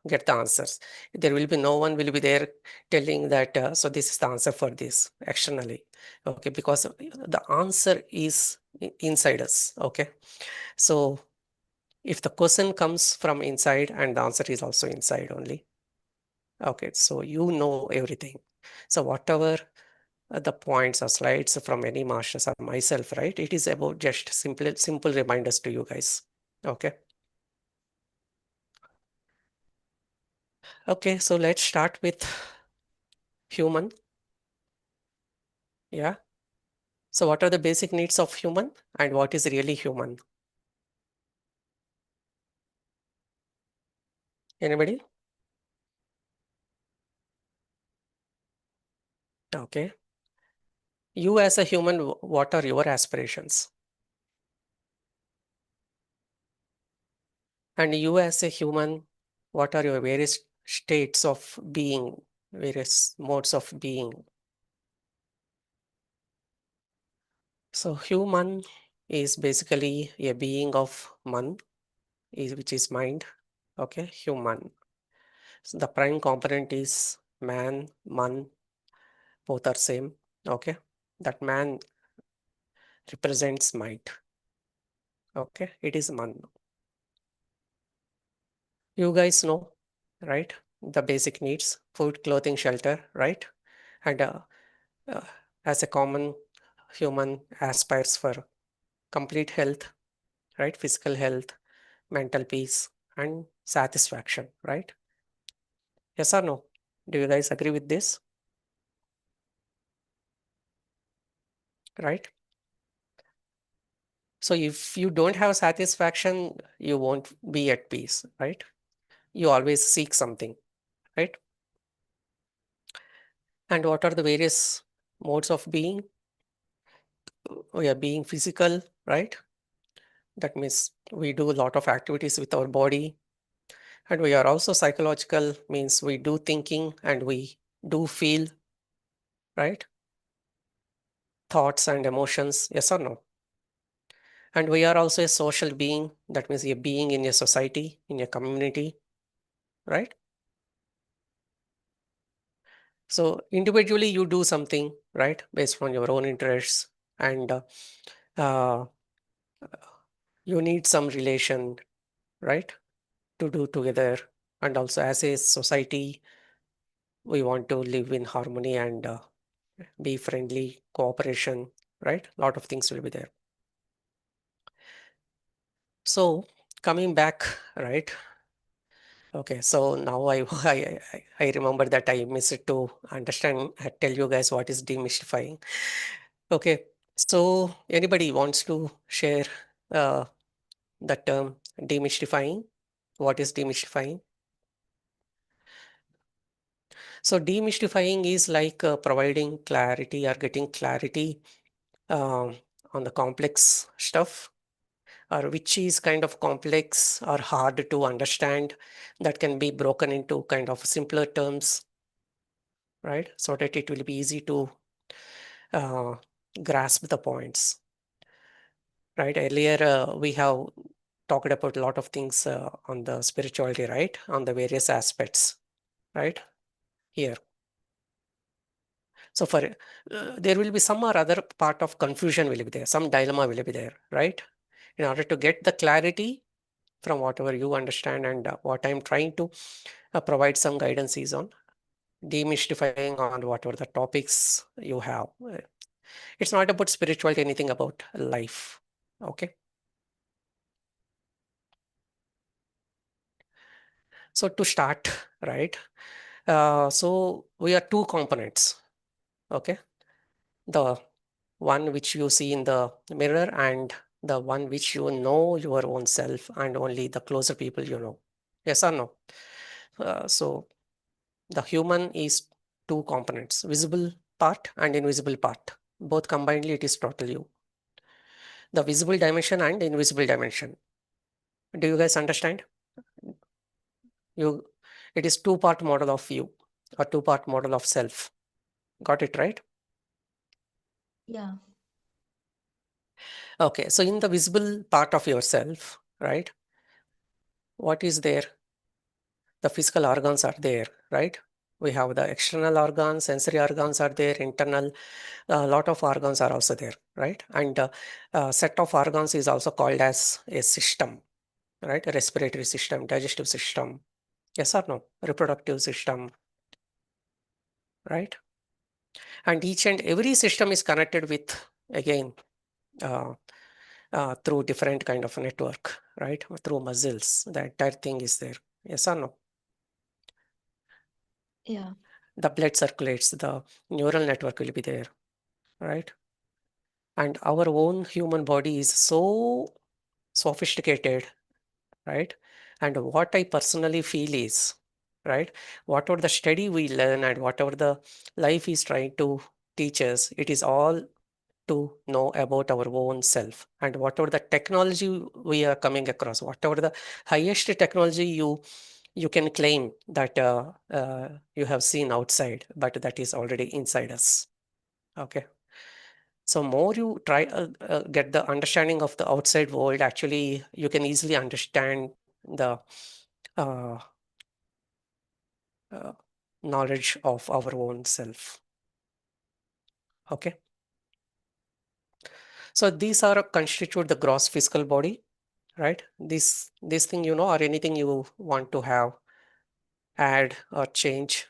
get the answers. There will be no one will be there telling that, so this is the answer for this externally. Okay, because the answer is inside us. Okay. So if the question comes from inside and the answer is also inside only. Okay, so you know everything. So whatever the points or slides from any masters or myself, right? It is about just simple reminders to you guys. Okay. Okay, so let's start with human. Yeah. So what are the basic needs of human and what is really human? Anybody? Okay. You as a human, what are your aspirations? And you as a human, what are your various states of being, various modes of being? So human is basically a being of man, which is mind. Okay, human. So the prime component is man, man, both are same. Okay, that man represents mind. Okay, it is man. You guys know, right? The basic needs: food, clothing, shelter, right? And uh, as a common human aspires for complete health, right? Physical health, mental peace, and satisfaction, right? Yes or no? Do you guys agree with this? Right? So if you don't have satisfaction, you won't be at peace, right? You always seek something, right? And what are the various modes of being? We are being physical, right? That means we do a lot of activities with our body. And we are also psychological, means we do thinking and we do feel, right? Thoughts and emotions, yes or no? And we are also a social being. That means a being in a society, in a community, right? So individually, you do something, right, based on your own interests, and uh, you need some relation, right, to do together. And also, as a society, we want to live in harmony and be friendly, cooperation, right? A lot of things will be there. So coming back, right? Okay, so now I remember that I missed to understand, tell you guys what is demystifying. Okay, so anybody wants to share uh, the term demystifying? What is demystifying? So demystifying is like providing clarity or getting clarity um, on the complex stuff, or which is kind of complex or hard to understand, that can be broken into kind of simpler terms. right? So that it will be easy to grasp the points, right? Earlier, we have talked about a lot of things on the spirituality, right? On the various aspects, right? Here. So for there will be some or other part of confusion will be there, some dilemma will be there, right? In order to get the clarity from whatever you understand and what I'm trying to provide some guidance is on demystifying on whatever the topics you have. It's not about spirituality, anything about life. Okay. So to start, right? So we are two components. Okay. The one which you see in the mirror and the one which you know your own self and only the closer people you know. Yes or no? So the human is two components, visible part and invisible part. Both combinedly, it is total you. The visible dimension and invisible dimension. Do you guys understand? You, it is two-part model of you, or two-part model of self. Got it right? Yeah. Okay, so in the visible part of yourself, right? What is there? The physical organs are there, right? We have the external organs, sensory organs are there, internal, a lot of organs are also there, right? And set of organs is also called as a system, right? A respiratory system, digestive system, yes or no? Reproductive system, right? And each and every system is connected with, again, uh, through different kind of network, right? Through muscles, the entire thing is there, yes or no? Yeah. The blood circulates, the neural network will be there, right? And our own human body is so sophisticated, right? And what I personally feel is, right, whatever the study we learn and whatever the life is trying to teach us, it is all to know about our own self. And whatever the technology we are coming across, whatever the highest technology you can claim that you have seen outside, but that is already inside us. Okay. So more you try get the understanding of the outside world, actually you can easily understand the uh, uh, knowledge of our own self. Okay. So these are constitute the gross physical body, right? This thing, you know, or anything you want to have, add or change.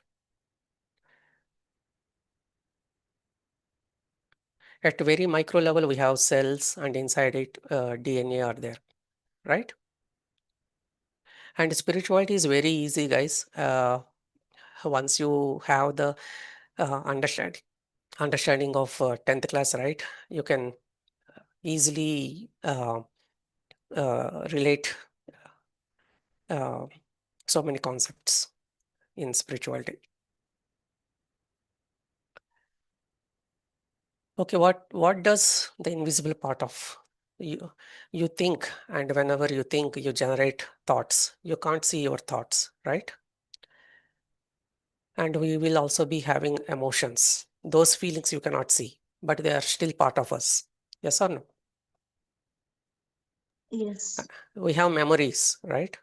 At very micro level, we have cells and inside it DNA are there, right? And spirituality is very easy, guys. Once you have the understanding of 10th class, right? You can easily relate uh, so many concepts in spirituality. Okay, what does the invisible part of you think, and whenever you think, you generate thoughts. You can't see your thoughts, right? And we will also be having emotions. Those feelings you cannot see, but they are still part of us. Yes or no? Yes. We have memories, right?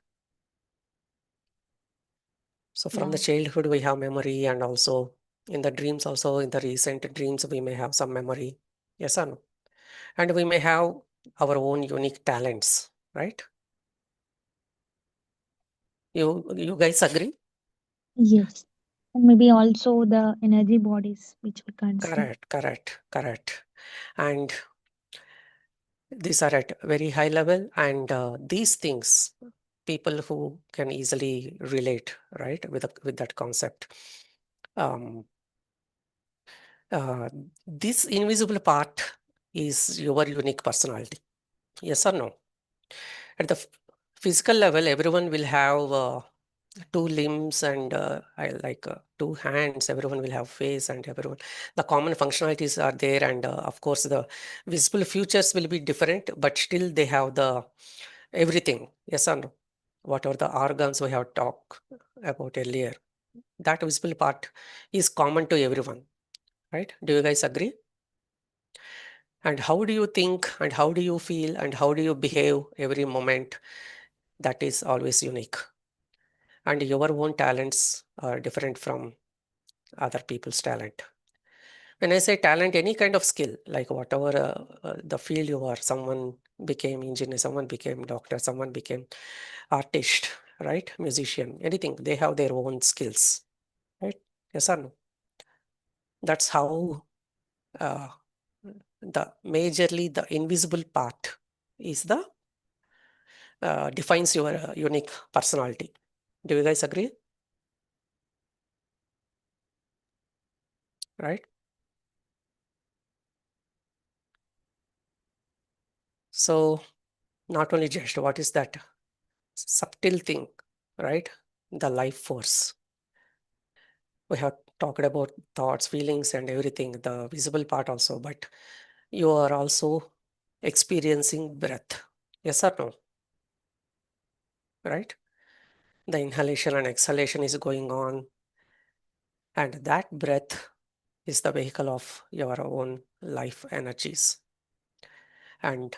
So from Yeah. the childhood, we have memory, and also in the dreams, also in the recent dreams, we may have some memory. Yes or no? And we may have our own unique talents, right? You guys agree? Yes. And maybe also the energy bodies which we can't see. Correct. And these are at very high level, and these things, people who can easily relate, right, with that concept. Um, uh, this invisible part is your unique personality. Yes or no? At the physical level, everyone will have two limbs and I like two hands. Everyone will have face, and everyone. The common functionalities are there, and of course, the visible features will be different, but still they have the everything. Yes or no? Whatever the organs we have talked about earlier. that visible part is common to everyone, right? Do you guys agree? And how do you think and how do you feel and how do you behave every moment, that is always unique. And your own talents are different from other people's talent. When I say talent, any kind of skill, like whatever the field you are, someone became engineer, someone became doctor, someone became artist, right? Musician, anything, they have their own skills, right? Yes or no? That's how uh, the majorly the invisible part is the defines your unique personality. Do you guys agree? Right? So not only just what is that subtle thing, right? The life force. We have talked about thoughts, feelings, and everything, the visible part also, but you are also experiencing breath. Yes or no? Right? The inhalation and exhalation is going on, and that breath is the vehicle of your own life energies. And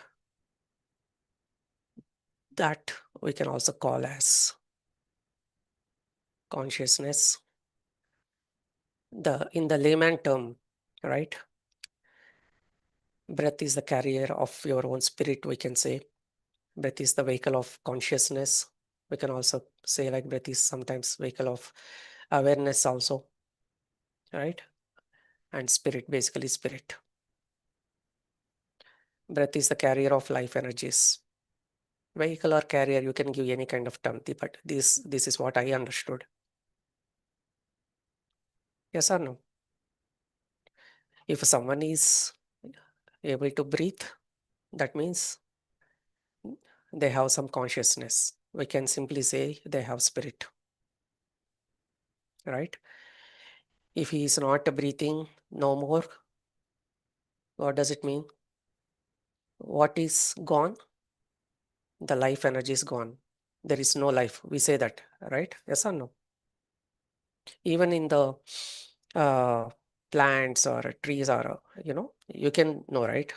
that we can also call as consciousness. In the layman term, right? Breath is the carrier of your own spirit, we can say. Breath is the vehicle of consciousness. We can also say like breath is sometimes vehicle of awareness also, right? And spirit, basically spirit. Breath is the carrier of life energies. Vehicle or carrier, you can give any kind of term, but this is what I understood. Yes or no? If someone is able to breathe, that means they have some consciousness. We can simply say they have spirit, right? If he is not breathing no more, what does it mean? What is gone? The life energy is gone. There is no life. We say that, right? Yes or no? Even in the uh, plants or trees or, you can know, right?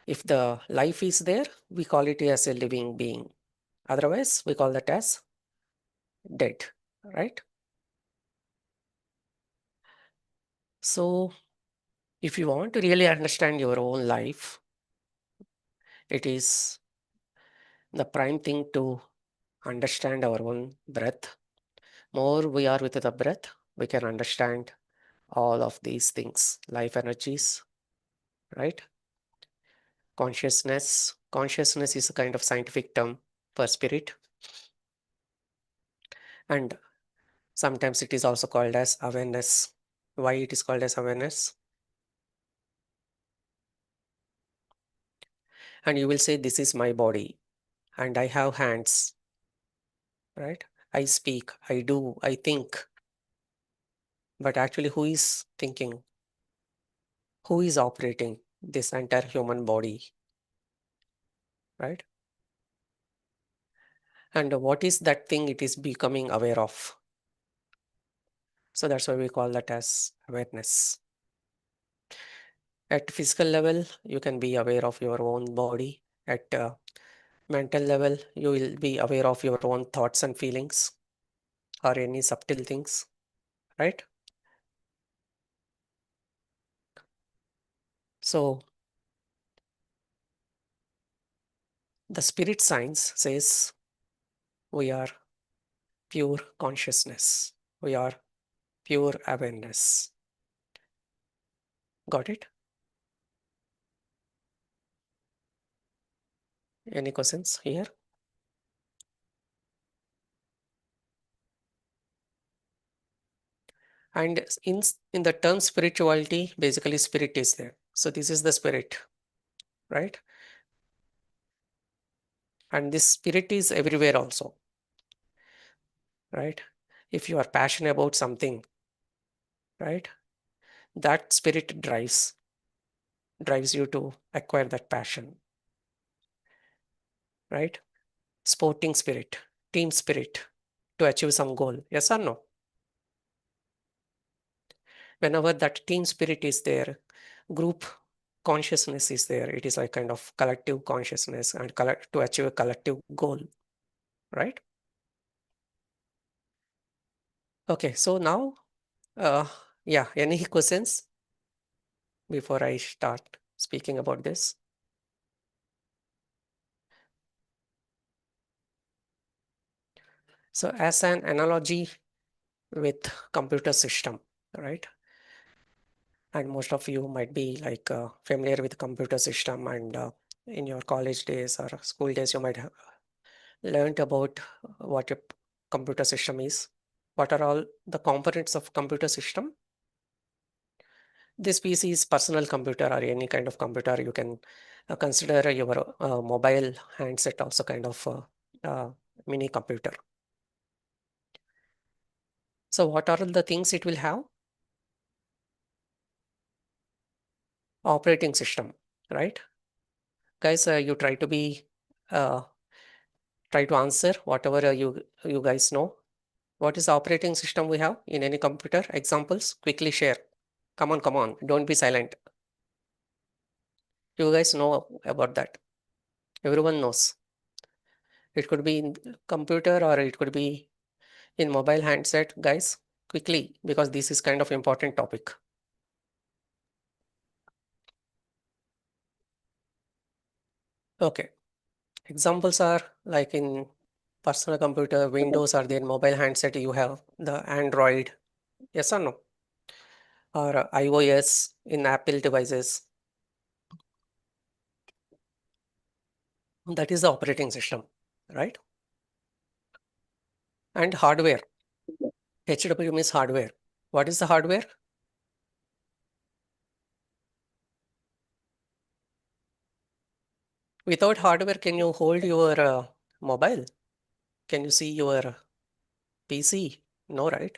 If the life is there, we call it as a living being. Otherwise, we call that as dead, right? So, if you want to really understand your own life, it is the prime thing to understand our own breath. More we are with the breath, we can understand all of these things, life energies, right? Consciousness. Consciousness is a kind of scientific term for spirit. And sometimes it is also called as awareness. Why it is called as awareness? And you will say, this is my body and I have hands, right? I speak, I do, I think. But actually, who is thinking? Who is operating this entire human body, right? And what is that thing it is becoming aware of? So that's why we call that as awareness. At physical level, you can be aware of your own body. At mental level, you will be aware of your own thoughts and feelings or any subtle things, right? So the spirit science says we are pure consciousness. We are pure awareness. Got it? Any questions here? And in the term spirituality, basically spirit is there. So this is the spirit, right? And this spirit is everywhere also, right? If you are passionate about something, right, that spirit drives you to acquire that passion, right? Sporting spirit, team spirit, to achieve some goal. Yes or no? Whenever that team spirit is there, group consciousness is there, it is like kind of collective consciousness and to achieve a collective goal, right? Okay, so now, yeah, any questions before I start speaking about this? So as an analogy with computer system, right? And most of you might be like familiar with computer system, and in your college days or school days, you might have learned about what a computer system is. What are all the components of computer system? This PC is personal computer or any kind of computer. You can consider your mobile handset also kind of mini computer. So what are the things it will have? Operating system, right? Guys, you uh, try to answer whatever you guys know. What is the operating system we have in any computer? Examples, quickly share. Come on, don't be silent. You guys know about that. Everyone knows. It could be in computer or it could be in mobile handset. Guys, quickly, because this is kind of important topic. Okay. Examples are like in personal computer, Windows, or there mobile handset, you have the Android. Yes or no? Or iOS in Apple devices. That is the operating system, right? And hardware. HW means hardware. What is the hardware? Without hardware, can you hold your mobile? Can you see your PC? No, right?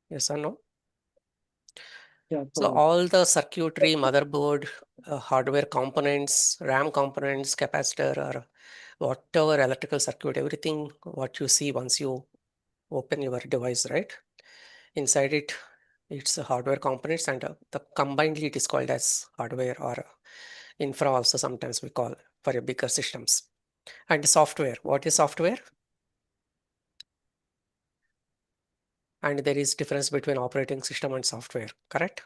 Yes or no? Yeah, So so all the circuitry, motherboard, hardware components, RAM components, capacitor, or whatever electrical circuit, everything what you see once you open your device, right? Inside it, it's the hardware components, and the combinedly it is called as hardware, or infra also sometimes we call for a bigger systems. And software, what is software? And there is difference between operating system and software, correct?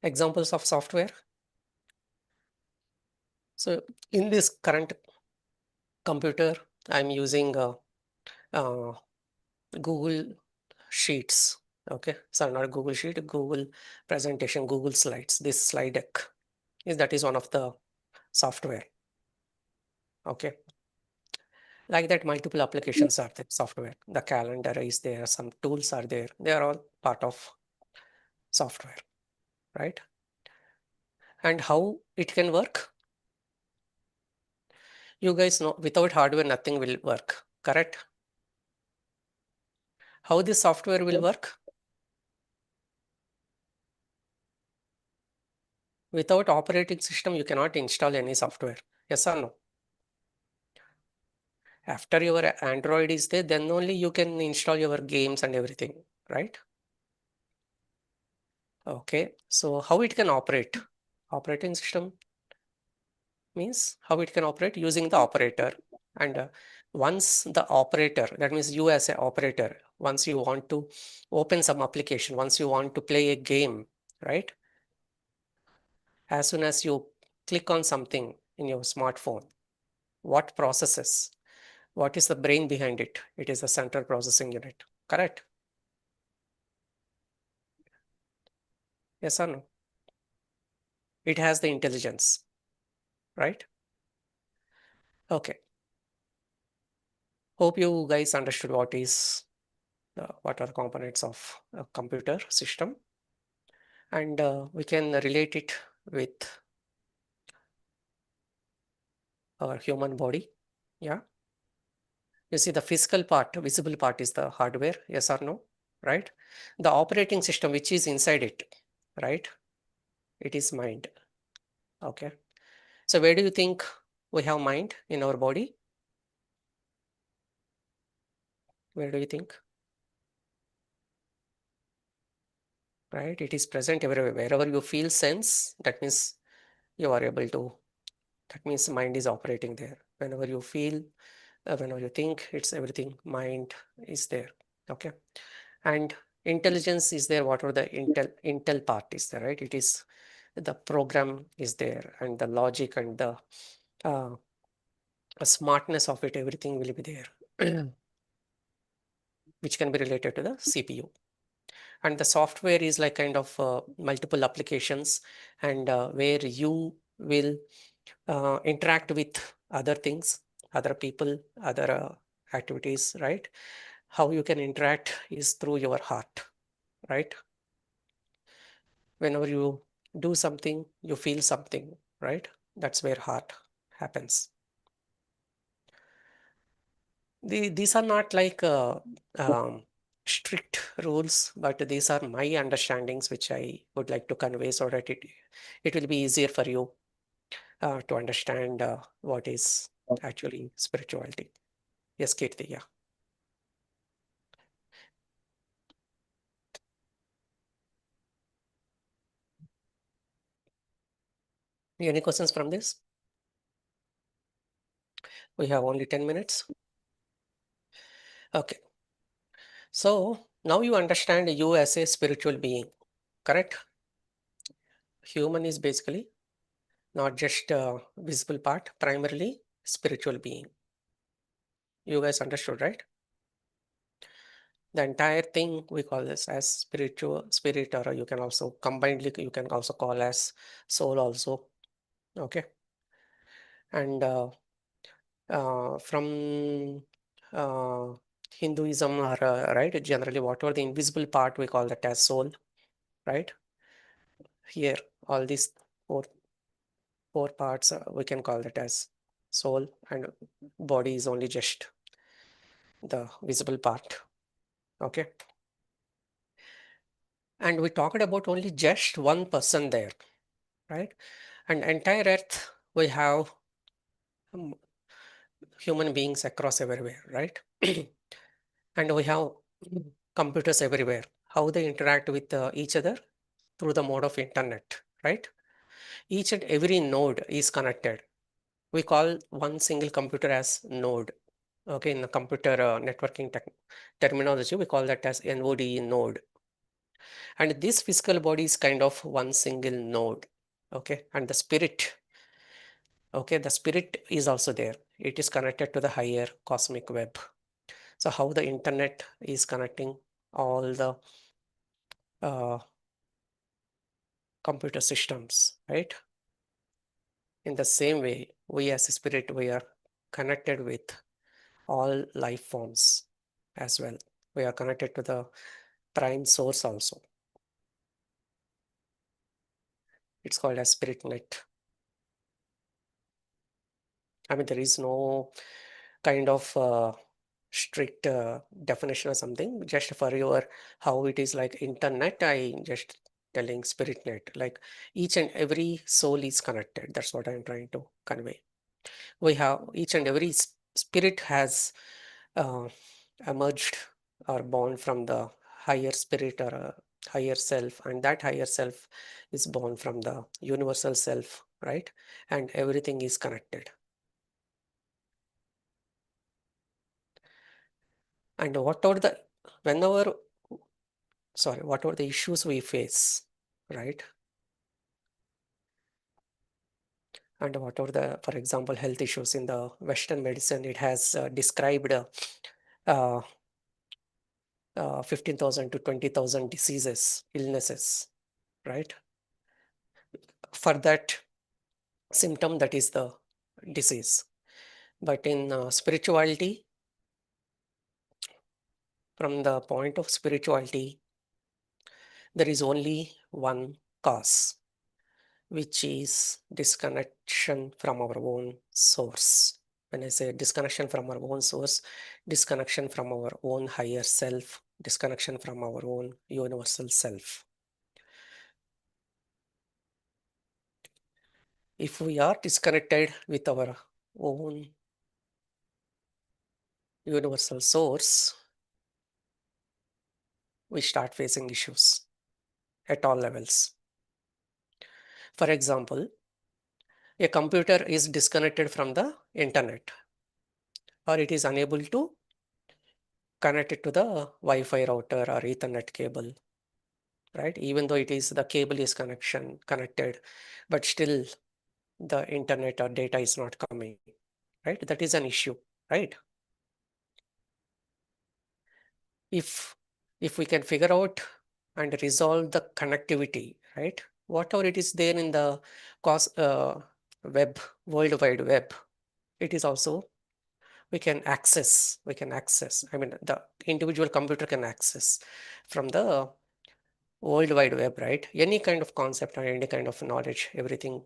Examples of software. So in this current computer, I'm using uh, Google Sheets. Okay, so not Google Sheet, Google presentation, Google Slides. This slide deck is one of the software. Okay, like that, multiple applications are there. Software. The calendar is there. Some tools are there. They are all part of software, right? And how it can work? You guys know without hardware, nothing will work, correct? How this software will work? Without operating system, you cannot install any software. Yes or no? After your Android is there, then only you can install your games and everything, right? Okay, so how it can operate? Operating system means how it can operate using the operator. And once the operator, that means you as an operator, once you want to open some application, once you want to play a game, right? As soon as you click on something in your smartphone, what processes? What is the brain behind it? It is the central processing unit, correct? Yes or no? It has the intelligence, right? Okay. Hope you guys understood what are the components of a computer system, and we can relate it with our human body. Yeah. You see the physical part, visible part is the hardware. Yes or no? Right? The operating system which is inside it, right? It is mind. Okay. So where do you think we have mind in our body? Where do you think? Right? It is present everywhere. Wherever you feel sense, that means you are able to, that means mind is operating there. Whenever you feel, whenever you think, it's everything, mind is there. Okay. And intelligence is there, whatever the intel part is there, right? It is the program is there, and the logic and the smartness of it, everything will be there, which can be related to the CPU. And the software is like kind of multiple applications, and where you will interact with other things, other people, other activities, right? How you can interact is through your heart, right? Whenever you do something, you feel something, right? That's where heart happens. These are not like strict rules, but these are my understandings which I would like to convey so that it will be easier for you to understand what is actually spirituality. Yes, Kirti, yeah. Any questions from this? We have only 10 minutes. Okay. So now you understand you as a spiritual being, correct? Human is basically not just a visible part, primarily spiritual being. You guys understood, right? The entire thing we call this as spiritual spirit, or you can also combinedly you can also call as soul also. Okay. And from uh, Hinduism, or right, generally whatever the invisible part we call that as soul, right? Here all these four parts we can call that as soul, and body is only just the visible part. Okay. And we talked about only just one person there, right? And entire earth we have um, human beings across everywhere, right? And we have computers everywhere. How they interact with each other? Through the mode of internet, right? Each and every node is connected. We call one single computer as node. Okay, in the computer networking terminology, we call that as NODE, node. And this physical body is kind of one single node. Okay, and the spirit, okay, the spirit is also there. It is connected to the higher cosmic web. So how the internet is connecting all the uh, computer systems, right? In the same way, we as a spirit, we are connected with all life forms as well. We are connected to the prime source also. It's called as spirit net. I mean, there is no kind of strict definition or something. Just for your how it is like internet, I just telling spirit net. Like each and every soul is connected. That's what I'm trying to convey. We have each and every spirit has uh, emerged or born from the higher spirit or a higher self, and that higher self is born from the universal self, right? And everything is connected. And whatever the whenever sorry, whatever the issues we face, right? And whatever the, for example, health issues in the Western medicine, it has described uh, 15,000 to 20,000 diseases, illnesses, right? For that symptom, that is the disease. But in spirituality, from the point of spirituality, there is only one cause, which is disconnection from our own source. When I say disconnection from our own source, disconnection from our own higher self, disconnection from our own universal self. If we are disconnected with our own universal source, we start facing issues at all levels. For example, a computer is disconnected from the internet, or it is unable to connect it to the Wi-Fi router or Ethernet cable, right? Even though it is the cable is connected, but still the internet or data is not coming, right? That is an issue, right? If we can figure out and resolve the connectivity, right? Whatever it is there in the web, World Wide Web, it is also we can access. I mean, the individual computer can access from the World Wide Web, right? Any kind of concept or any kind of knowledge, everything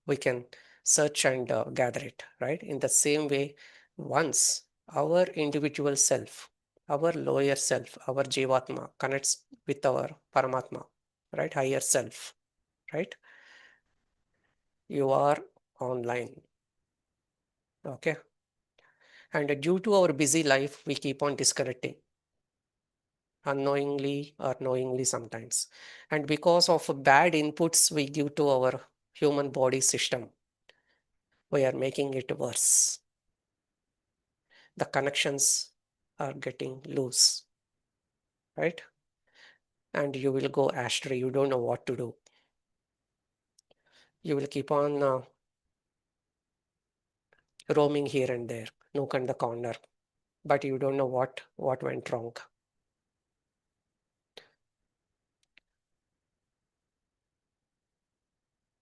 we can search and gather it, right? In the same way, once our individual self, our lower self, our Jivatma connects with our Paramatma, right? Higher self, right? You are online, okay? And due to our busy life, we keep on disconnecting unknowingly or knowingly sometimes. And because of bad inputs we give to our human body system, we are making it worse. The connections are getting loose, right? And you will go astray. You don't know what to do. You will keep on roaming here and there, nook and the corner, but you don't know what went wrong.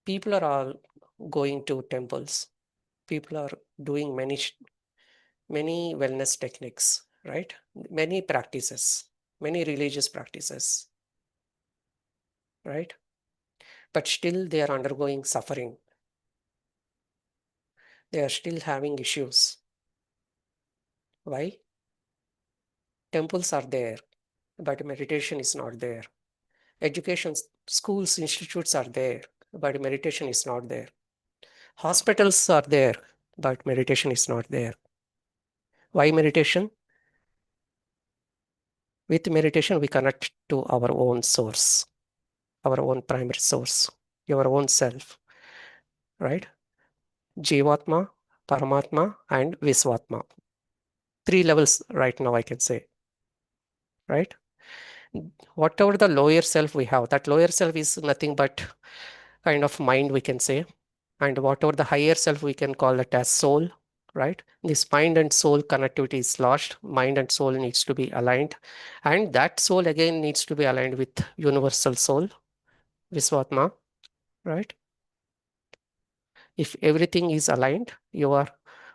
People are all going to temples. People are doing many wellness techniques, right? Many practices, many religious practices, right? But still they are undergoing suffering. They are still having issues. Why? Temples are there, but meditation is not there. Education, schools, institutes are there, but meditation is not there. Hospitals are there, but meditation is not there. Why meditation? With meditation, we connect to our own source, our own primary source, your own self, right? Jivatma, Paramatma, and Visvatma. 3 levels right now, I can say, right? Whatever the lower self we have, that lower self is nothing but kind of mind, we can say. And whatever the higher self, we can call it as soul, right? This mind and soul connectivity is lost. Mind and soul needs to be aligned. And that soul again needs to be aligned with universal soul, Visvatma, right? If everything is aligned, you are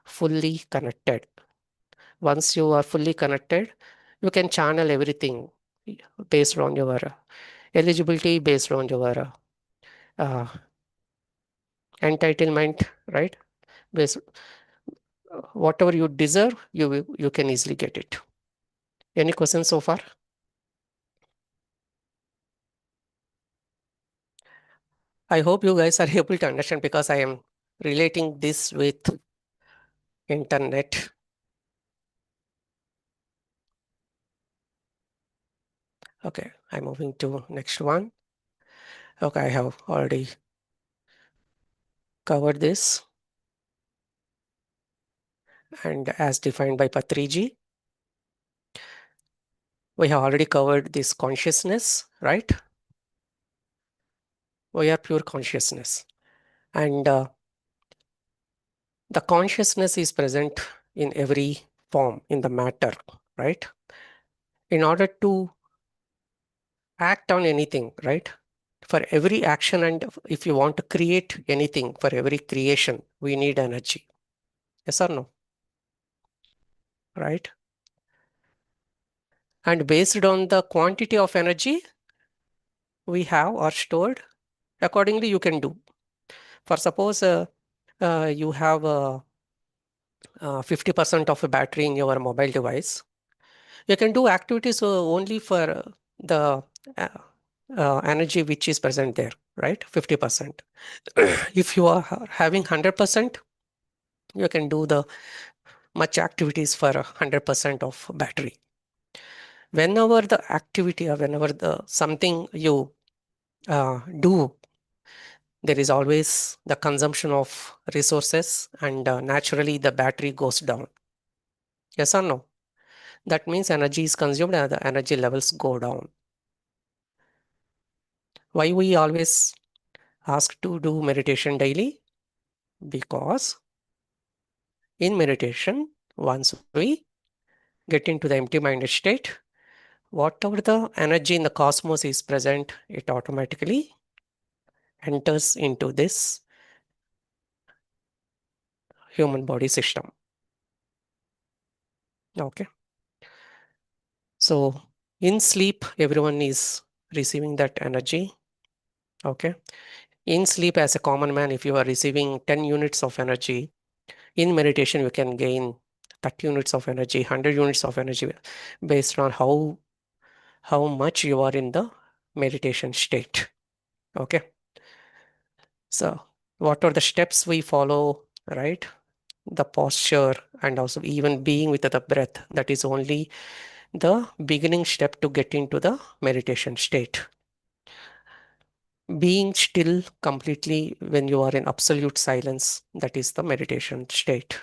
fully connected. Once you are fully connected, you can channel everything based on your eligibility, based on your uh, entitlement, right? Based, whatever you deserve, you can easily get it. Any questions so far? I hope you guys are able to understand because I am relating this with internet. Okay, I'm moving to next one. Okay, I have already covered this. And as defined by Patriji, we have already covered this consciousness, right? We are pure consciousness. And the consciousness is present in every form, in the matter, right? In order to act on anything, right? For every action, and if you want to create anything, for every creation, we need energy. Yes or no? Right? And based on the quantity of energy we have or stored, accordingly you can do. For suppose you have 50% of a battery in your mobile device, you can do activities only for the uh, energy which is present there. right? 50%. If you are having 100%, you can do the much activities for 100% of battery. Whenever the activity or whenever the something you do, there is always the consumption of resources, and naturally the battery goes down. Yes or no? That means energy is consumed and the energy levels go down. Why we always ask to do meditation daily? Because in meditation, once we get into the empty minded state, whatever the energy in the cosmos is present, it automatically enters into this human body system. Okay. So in sleep, everyone is receiving that energy. Okay. In sleep, as a common man, if you are receiving 10 units of energy, in meditation, you can gain 30 units of energy, 100 units of energy based on how much you are in the meditation state. Okay. So what are the steps we follow, right? The posture and also even being with the breath. That is only the beginning step to get into the meditation state. Being still completely when you are in absolute silence, that is the meditation state.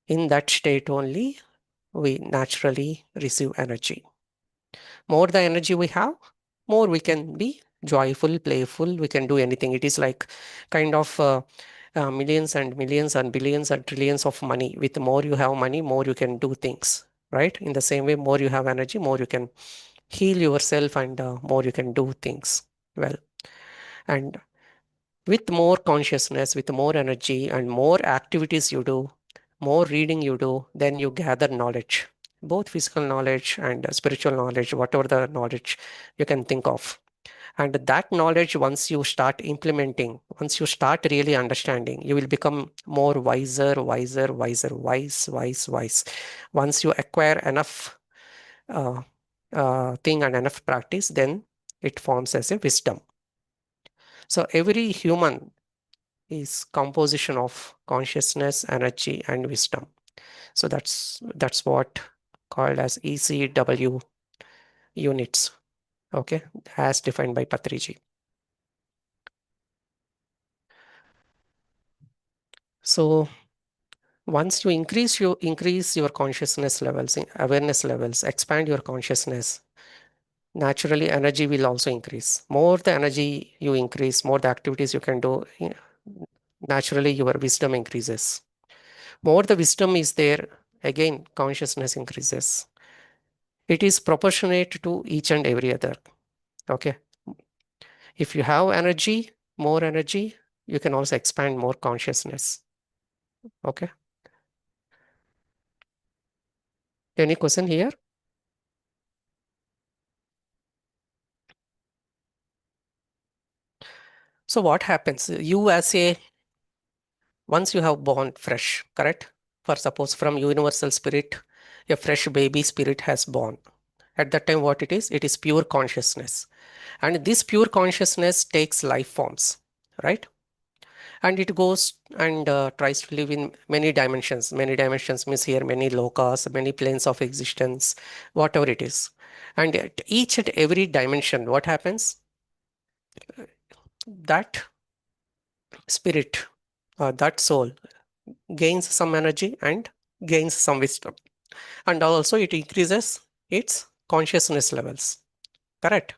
In that state only, we naturally receive energy. More the energy we have, more we can be joyful, playful, we can do anything. It is like kind of millions and millions and billions and trillions of money. With more you have money, more you can do things, right? In the same way, more you have energy, more you can heal yourself, and more you can do things well. And with more consciousness, with more energy and more activities you do, more reading you do, then you gather knowledge, both physical knowledge and spiritual knowledge, whatever the knowledge you can think of. And that knowledge, once you start implementing, once you start really understanding, you will become more wiser, wiser, wiser, wise, wise, wise. Once you acquire enough uh, thing and enough practice, then it forms as a wisdom. So every human is composition of consciousness, energy, and wisdom. So that's what called as ECW units. Okay, as defined by Patriji. So once you increase your consciousness levels, awareness levels, expand your consciousness, naturally energy will also increase. More the energy you increase, more the activities you can do, naturally your wisdom increases. More the wisdom is there, again consciousness increases. It is proportionate to each and every other. Okay. If you have energy, more energy, you can also expand more consciousness. Okay. Any question here? So what happens? You as a, once you have born fresh, correct? For suppose from universal spirit, a fresh baby spirit has born. At that time, what it is? It is pure consciousness. And this pure consciousness takes life forms, right? And it goes and tries to live in many dimensions. Many dimensions means here many lokas, many planes of existence, whatever it is. And at each and every dimension, what happens? That spirit, that soul gains some energy and gains some wisdom. And also it increases its consciousness levels. Correct?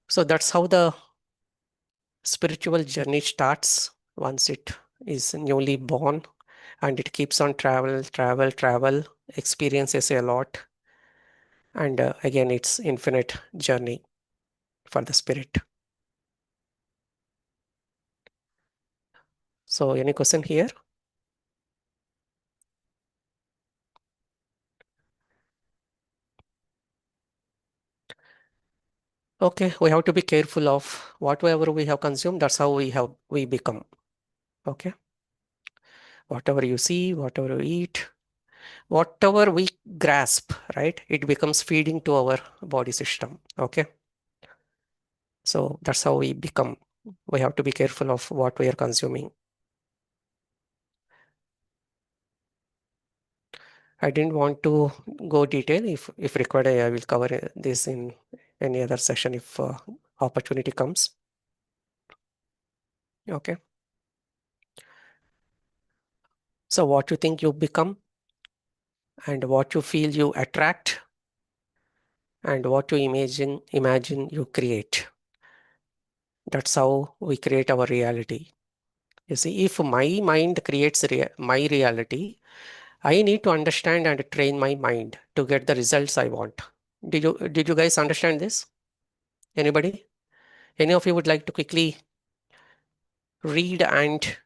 So that's how the spiritual journey starts once it is newly born, and it keeps on travel, experiences a lot, and again it's infinite journey for the spirit. So any question here? Okay, we have to be careful of whatever we have consumed, that's how we become. Okay, whatever you see, whatever you eat, whatever we grasp, right, it becomes feeding to our body system. Okay, So that's how we become. We have to be careful of what we are consuming. I didn't want to go detail. If required, I will cover this in any other session if opportunity comes. Okay. So what you think you become, and what you feel you attract, and what you imagine you create. That's how we create our reality. You see, if my mind creates my reality, I need to understand and train my mind to get the results I want. Did you guys understand this? Anybody? Any of you would like to quickly read and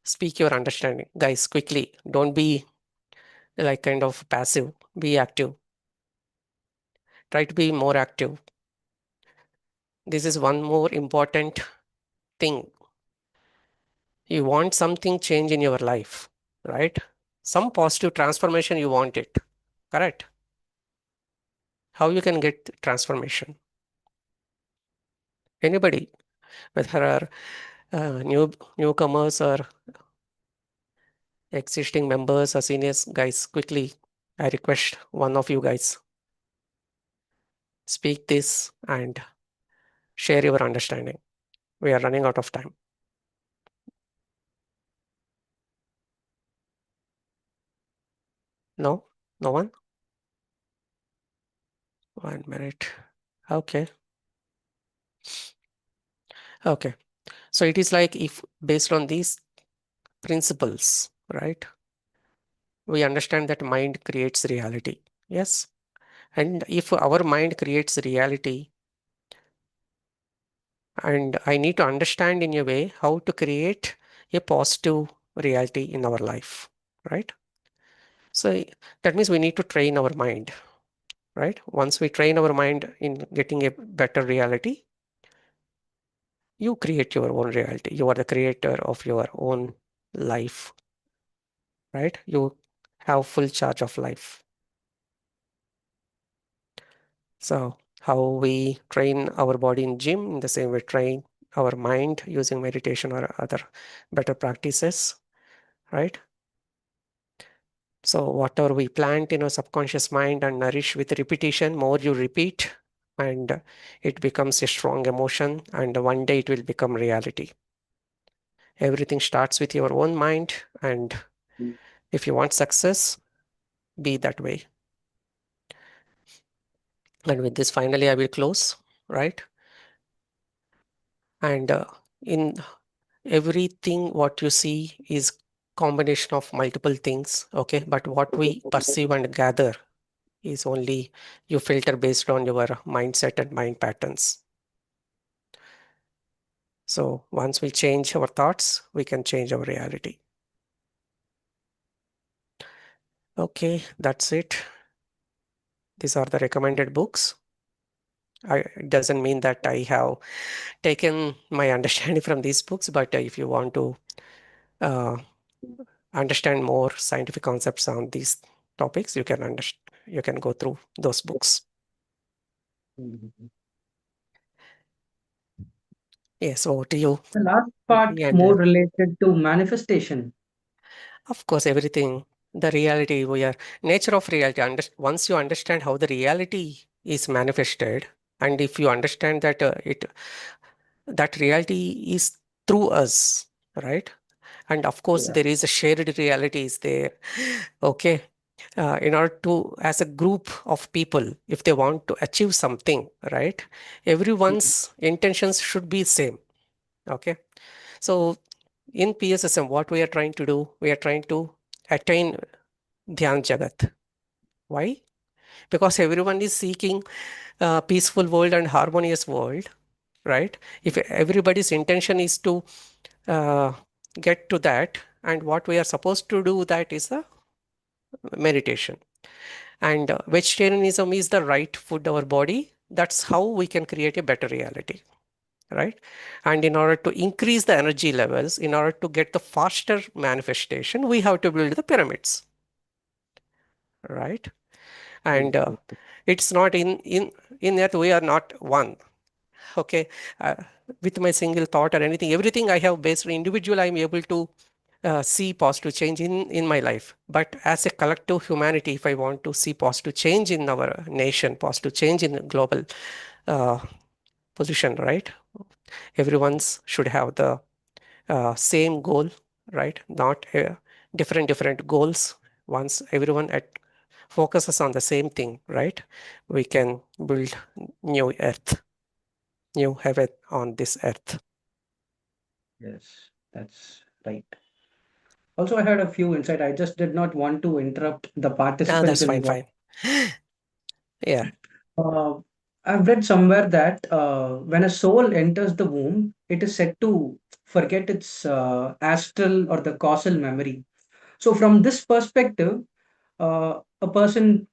speak your understanding? Guys, quickly. Don't be like kind of passive. Be active. Try to be more active. This is one more important thing. You want something change in your life, right? Some positive transformation you want it, correct? How you can get transformation? Anybody, whether are newcomers or existing members or seniors, guys, quickly, I request one of you guys speak this and share your understanding. We are running out of time. No? No one? 1 minute. Okay. Okay. So it is like if based on these principles, right? We understand that mind creates reality. Yes. And if our mind creates reality, and I need to understand in a way how to create a positive reality in our life, right? So that means we need to train our mind, right? Once we train our mind in getting a better reality, you create your own reality. You are the creator of your own life, right? You have full charge of life. So how we train our body in gym, in the same way train our mind using meditation or other better practices, right? So whatever we plant in our subconscious mind and nourish with repetition, more you repeat, and it becomes a strong emotion, and one day it will become reality. Everything starts with your own mind, and if you want success, be that way. And with this, finally, I will close, right? And in everything, what you see is combination of multiple things, okay? But what we perceive and gather is only you filter based on your mindset and mind patterns. So once we change our thoughts, we can change our reality. Okay, that's it. These are the recommended books. It doesn't mean that I have taken my understanding from these books, but if you want to uh, understand more scientific concepts on these topics, you can go through those books. Yes, over to you. The last part And more related to manifestation. of course, everything, the reality, nature of reality. Once you understand how the reality is manifested, and if you understand that that reality is through us, right? And of course, Yeah. there is a shared reality is there. Okay. In order to, as a group of people, if they want to achieve something, right? Everyone's intentions should be same. Okay. So in PSSM, what we are trying to do, we are trying to attain Dhyan Jagat. Why? Because everyone is seeking a peaceful world and harmonious world, right? If everybody's intention is to uh, get to that, and what we are supposed to do that is the meditation. And vegetarianism is the right food our body. That's how we can create a better reality, right? And in order to increase the energy levels, in order to get the faster manifestation, we have to build the pyramids, right? And it's not in earth we are not one. Okay, with my single thought or anything, everything I have based on individual, I'm able to see positive change in my life. But as a collective humanity, if I want to see positive change in our nation, positive change in global uh, position, right? Everyone's should have the same goal, right? Not different goals. Once everyone focuses on the same thing, right? We can build new earth, new heaven on this earth. Yes, that's right. Also, I had a few insight. I just did not want to interrupt the participants That's in fine, what. fine. Yeah. Uh, I've read somewhere that when a soul enters the womb, it is said to forget its astral or the causal memory. So, from this perspective, a person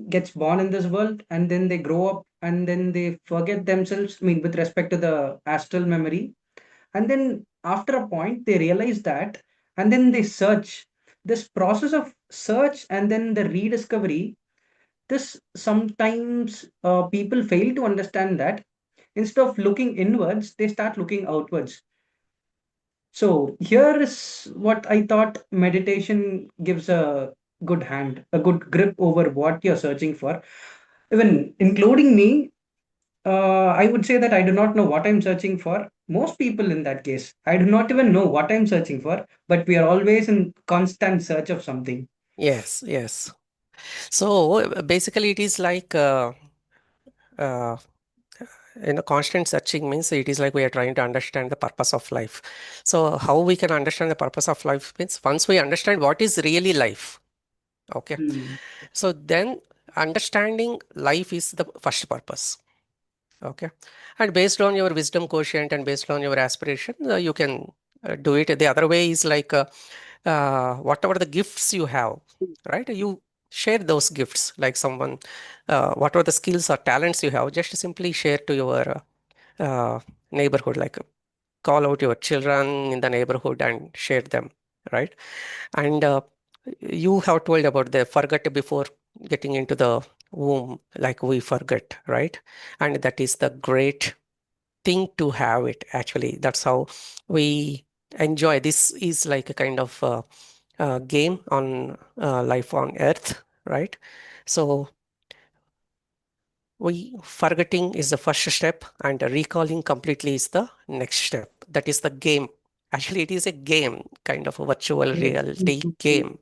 gets born in this world and then they grow up and then they forget themselves. I mean, with respect to the astral memory, and then after a point they realize that, and then they search. This process of search and then the rediscovery, this sometimes people fail to understand that instead of looking inwards they start looking outwards. So here is what I thought: meditation gives a good hand, a good grip over what you're searching for, even including me. I would say that I do not know what I'm searching for. Most people in that case, I do not even know what I'm searching for, but we are always in constant search of something. Yes, yes. So basically, it is like uh, constant searching means it is like we are trying to understand the purpose of life. So how we can understand the purpose of life means once we understand what is really life. Okay. Hmm. So then understanding life is the first purpose. Okay. And based on your wisdom quotient and based on your aspiration, you can do it. The other way is like whatever the gifts you have, right? You share those gifts, like someone, whatever the skills or talents you have, just simply share to your uh, neighborhood, like call out your children in the neighborhood and share them, right? And you have told about the forget before getting into the womb, like we forget, right? And that is the great thing to have it. Actually, that's how we enjoy. This is like a kind of game on life on Earth, right? So we forgetting is the first step, and recalling completely is the next step. That is the game. Actually, it is a game, kind of a virtual Yes. reality game.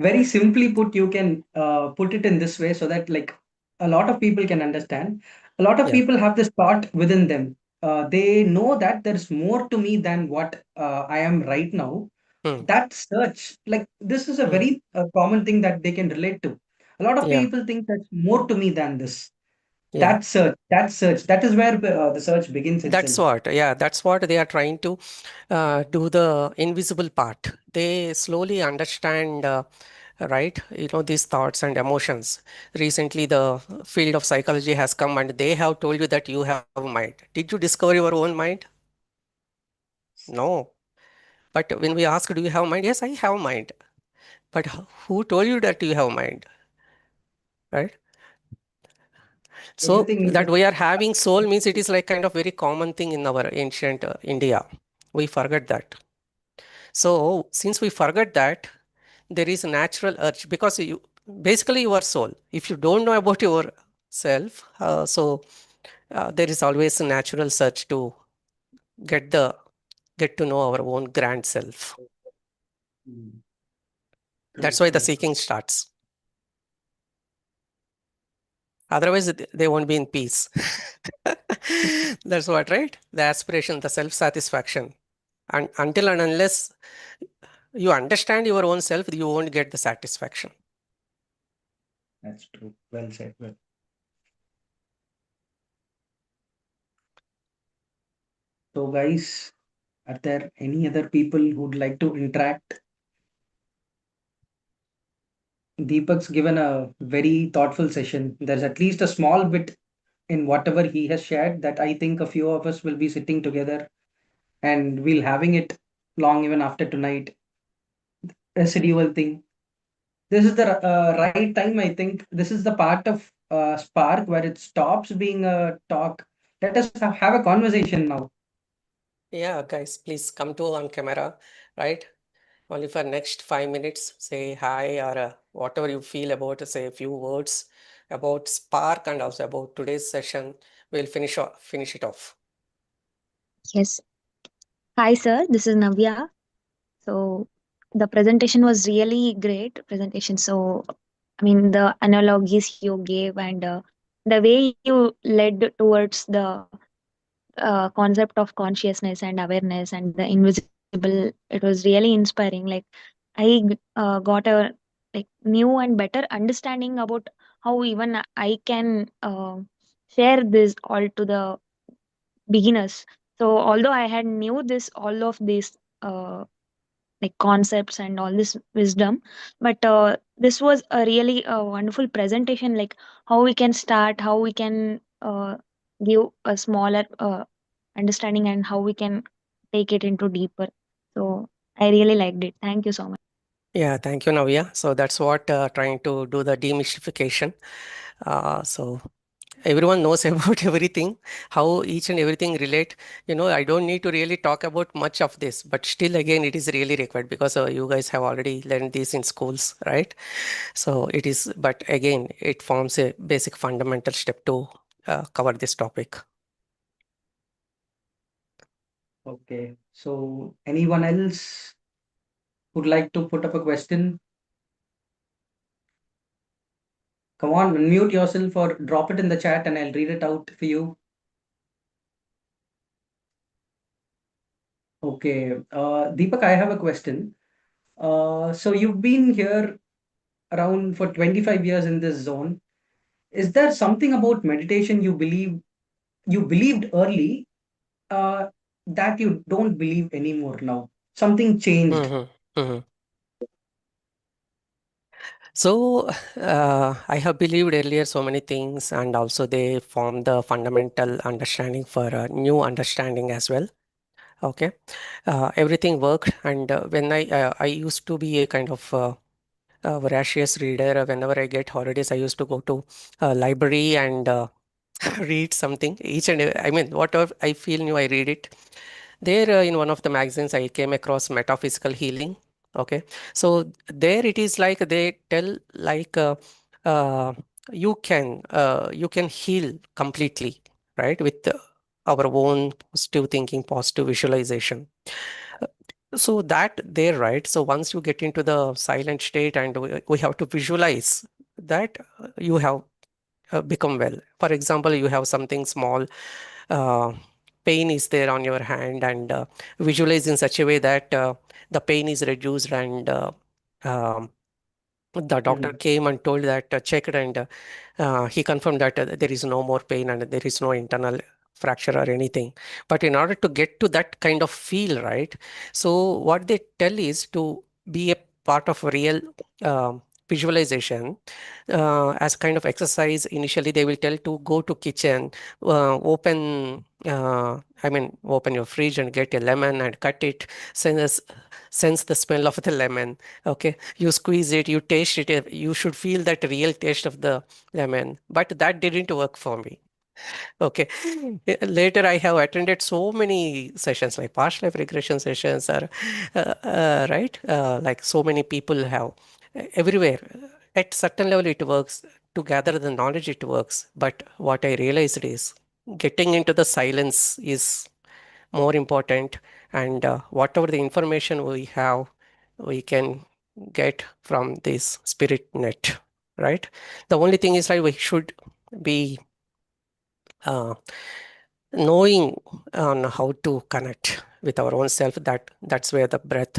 Very simply put, you can put it in this way so that like a lot of people can understand. A lot of Yeah. people have this thought within them. They know that there's more to me than what I am right now. Hmm. That search, like this is a Hmm. very common thing that they can relate to. A lot of Yeah. people think there's more to me than this. Yeah. That search, that is where the search begins That's itself. what, yeah, that's what they are trying to do, the invisible part. They slowly understand, right? These thoughts and emotions. Recently, the field of psychology has come and they have told you that you have mind. Did you discover your own mind? No. But when we ask, do you have mind? Yes, I have mind. But who told you that you have mind? Right? So Everything that is. we are having soul means it is like kind of very common thing in our ancient India. We forget that. So since we forget that, there is a natural urge because you basically your soul. If you don't know about yourself, there is always a natural search to get the get to know our own grand self. Mm, That's true, why the true, true. seeking starts. Otherwise, they won't be in peace. That's what, right? The aspiration, the self-satisfaction. And until and unless you understand your own self, you won't get the satisfaction. That's true. Well said. Well. So, guys, are there any other people who'd like to interact? Deepak's given a very thoughtful session. There's at least a small bit in whatever he has shared that I think a few of us will be sitting together and we'll having it long even after tonight. Residual thing. This is the right time. I think this is the part of spark where it stops being a talk. Let us have a conversation now. Yeah, guys, please come to on camera, right? Only for next 5 minutes, say hi or whatever you feel about, say a few words about Spark and also about today's session. We'll finish it off. Yes. Hi, sir. This is Navya. So the presentation was really great presentation. So I mean the analogies you gave and the way you led towards the concept of consciousness and awareness and the invisible, it was really inspiring. Like I got a like new and better understanding about how even I can share this all to the beginners. So although I had knew this all of these like concepts and all this wisdom, but this was a really wonderful presentation, like how we can start, how we can give a smaller understanding, and how we can take it into deeper. So I really liked it. Thank you so much. Yeah, thank you, Navya. So that's what trying to do the demystification. So everyone knows about everything, how each and everything relate. I don't need to really talk about much of this, but still again, it is really required because you guys have already learned this in schools, right? So it is, but again, it forms a basic fundamental step to cover this topic. Okay. So anyone else would like to put up a question? Come on, unmute yourself or drop it in the chat and I'll read it out for you. Okay. Deepak, I have a question. So you've been here around for 25 years in this zone. Is there something about meditation you believed early uh, that you don't believe anymore now? Something changed. hmm hmm So I have believed earlier so many things, and also they form the fundamental understanding for a new understanding as well. Okay, everything worked, and when I used to be a kind of voracious reader. Whenever I get holidays, I used to go to library and read something. I mean, whatever I feel new, I read it. There, in one of the magazines, I came across metaphysical healing. Okay, so there it is like they tell like uh, you can heal completely, right, with our own positive thinking, positive visualization. Uh, So that there, right? So once you get into the silent state and we have to visualize that you have become well. For example, you have something small, uh, pain is there on your hand, and visualize in such a way that the pain is reduced, and um, the doctor Mm, came and told that checked, and he confirmed that there is no more pain and there is no internal fracture or anything. But in order to get to that kind of feel, right, so what they tell is to be a part of a real visualization as kind of exercise. Initially they will tell to go to kitchen, open your fridge and get a lemon and cut it, sense the smell of the lemon. Okay, you squeeze it, you taste it, you should feel that real taste of the lemon. But that didn't work for me. Okay. Later, I have attended so many sessions, like past life regression sessions, or right, like so many people have everywhere. At certain level, it works. To gather the knowledge, it works. But what I realized is getting into the silence is more important, and whatever the information we have, we can get from this spirit net, right? The only thing is, like, we should be uh, knowing on how to connect with our own self. That's where the breath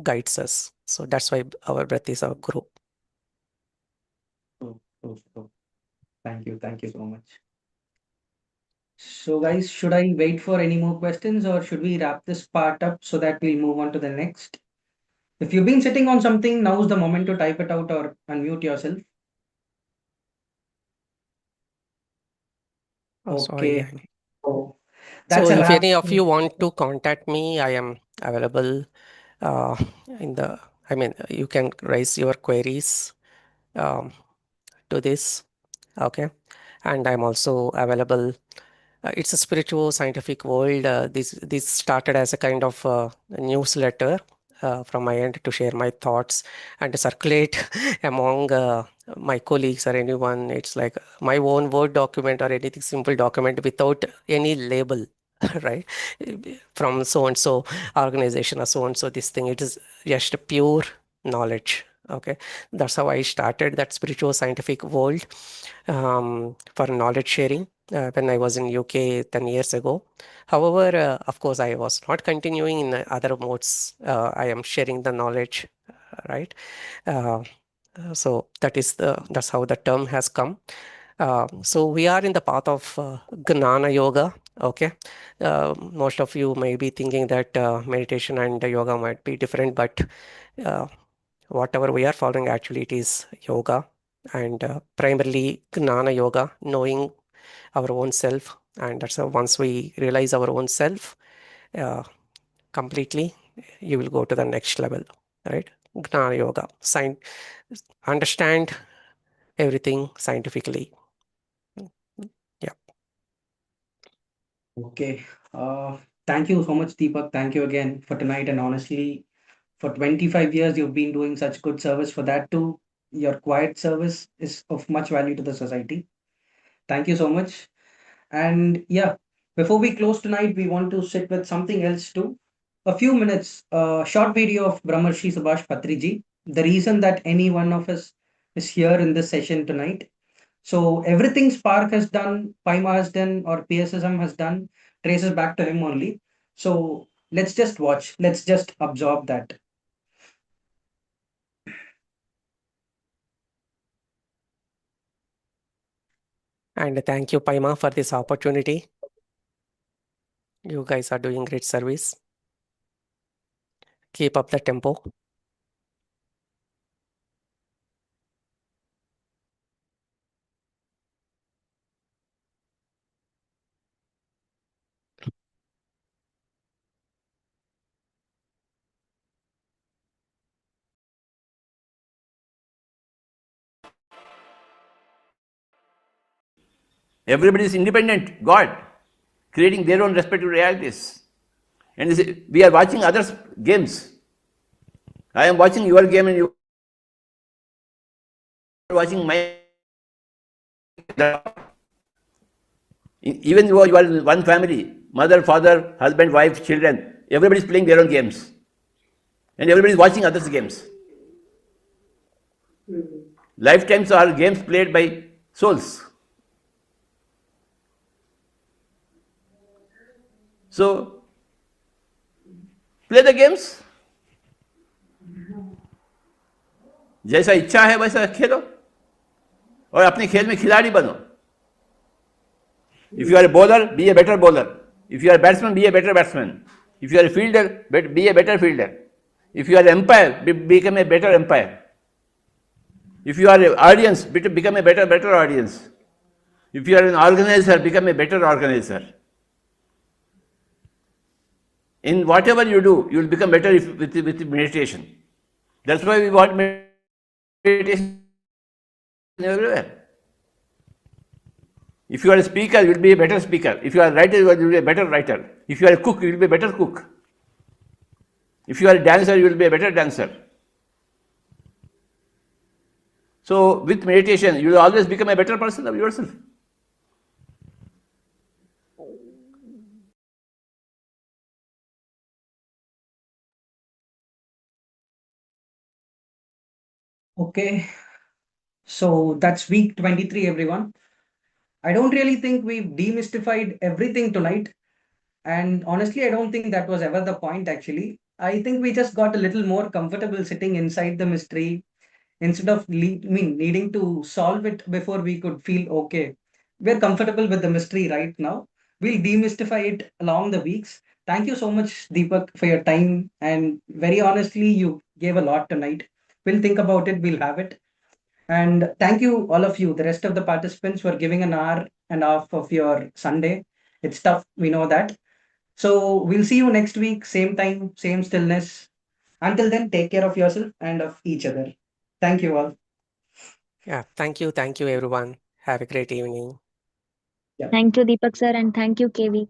guides us. So that's why our breath is our guru. true, true, true. Thank you. Thank you so much. So, guys, should I wait for any more questions or should we wrap this part up so that we move on to the next? If you've been sitting on something, now's the moment to type it out or unmute yourself. Oh, sorry. Okay. Oh, So that's a if wrap. any of you want to contact me, I am available uh, in the, you can raise your queries um, to this. Okay, and I'm also available. It's a spiritual scientific world. This started as a kind of newsletter from my end to share my thoughts and to circulate among my colleagues or anyone. It's like my own Word document or anything simple document without any label, right? From so and so organization or so and so this thing. It is just pure knowledge. Okay, that's how I started that spiritual scientific world for knowledge sharing when I was in UK 10 years ago. However, of course, I was not continuing in other modes. I am sharing the knowledge, right? Uh, so that's how the term has come. So we are in the path of Gnana Yoga. Okay, most of you may be thinking that meditation and yoga might be different, but uh, whatever we are following, actually, it is yoga and primarily Gnana Yoga, knowing our own self. And that's how once we realize our own self uh, completely, you will go to the next level, right? Gnana Yoga, understand everything scientifically. Yeah. Okay. Thank you so much, Deepak. Thank you again for tonight. And honestly, for 25 years, you've been doing such good service. For that too, your quiet service is of much value to the society. Thank you so much. And yeah, before we close tonight, we want to sit with something else too. A few minutes, a short video of Brahmarshi Subhash Patriji. The reason that any one of us is here in this session tonight. So everything Spark has done, PYMA has done, or PSSM has done, traces back to him only. So let's just watch. Let's just absorb that. And thank you, Paima, for this opportunity. You guys are doing great service. Keep up the tempo. Everybody is independent God, creating their own respective realities. And we are watching others' games. I am watching your game and you are watching my. Even though you are in one family, mother, father, husband, wife, children, everybody is playing their own games. And everybody is watching others' games. Lifetimes are games played by souls. So, play the games. जैसा इच्छा है वैसा खेलो और अपने खेल में खिलाड़ी बनो. If you are a bowler, be a better bowler. If you are a batsman, be a better batsman. If you are a fielder, be a better fielder. If you are an umpire, become a better umpire. If you are an audience, become a better audience. If you are an organizer, become a better organizer. In whatever you do, you will become better with meditation. That's why we want meditation everywhere. If you are a speaker, you will be a better speaker. If you are a writer, you will be a better writer. If you are a cook, you will be a better cook. If you are a dancer, you will be a better dancer. So, with meditation, you will always become a better person of yourself. Okay. So that's week 23, everyone. I don't really think we've demystified everything tonight. And honestly, I don't think that was ever the point, actually. I think we just got a little more comfortable sitting inside the mystery instead of needing to solve it before we could feel okay. We're comfortable with the mystery right now. We'll demystify it along the weeks. Thank you so much, Deepak, for your time. And very honestly, you gave a lot tonight. We'll think about it, we'll have it. And thank you, all of you, the rest of the participants, for giving an hour and a half of your Sunday. It's tough, we know that. So we'll see you next week, same time, same stillness. Until then, take care of yourself and of each other. Thank you all. Yeah. Thank you. Thank you, everyone. Have a great evening. Thank you, Deepak sir, and thank you, KV.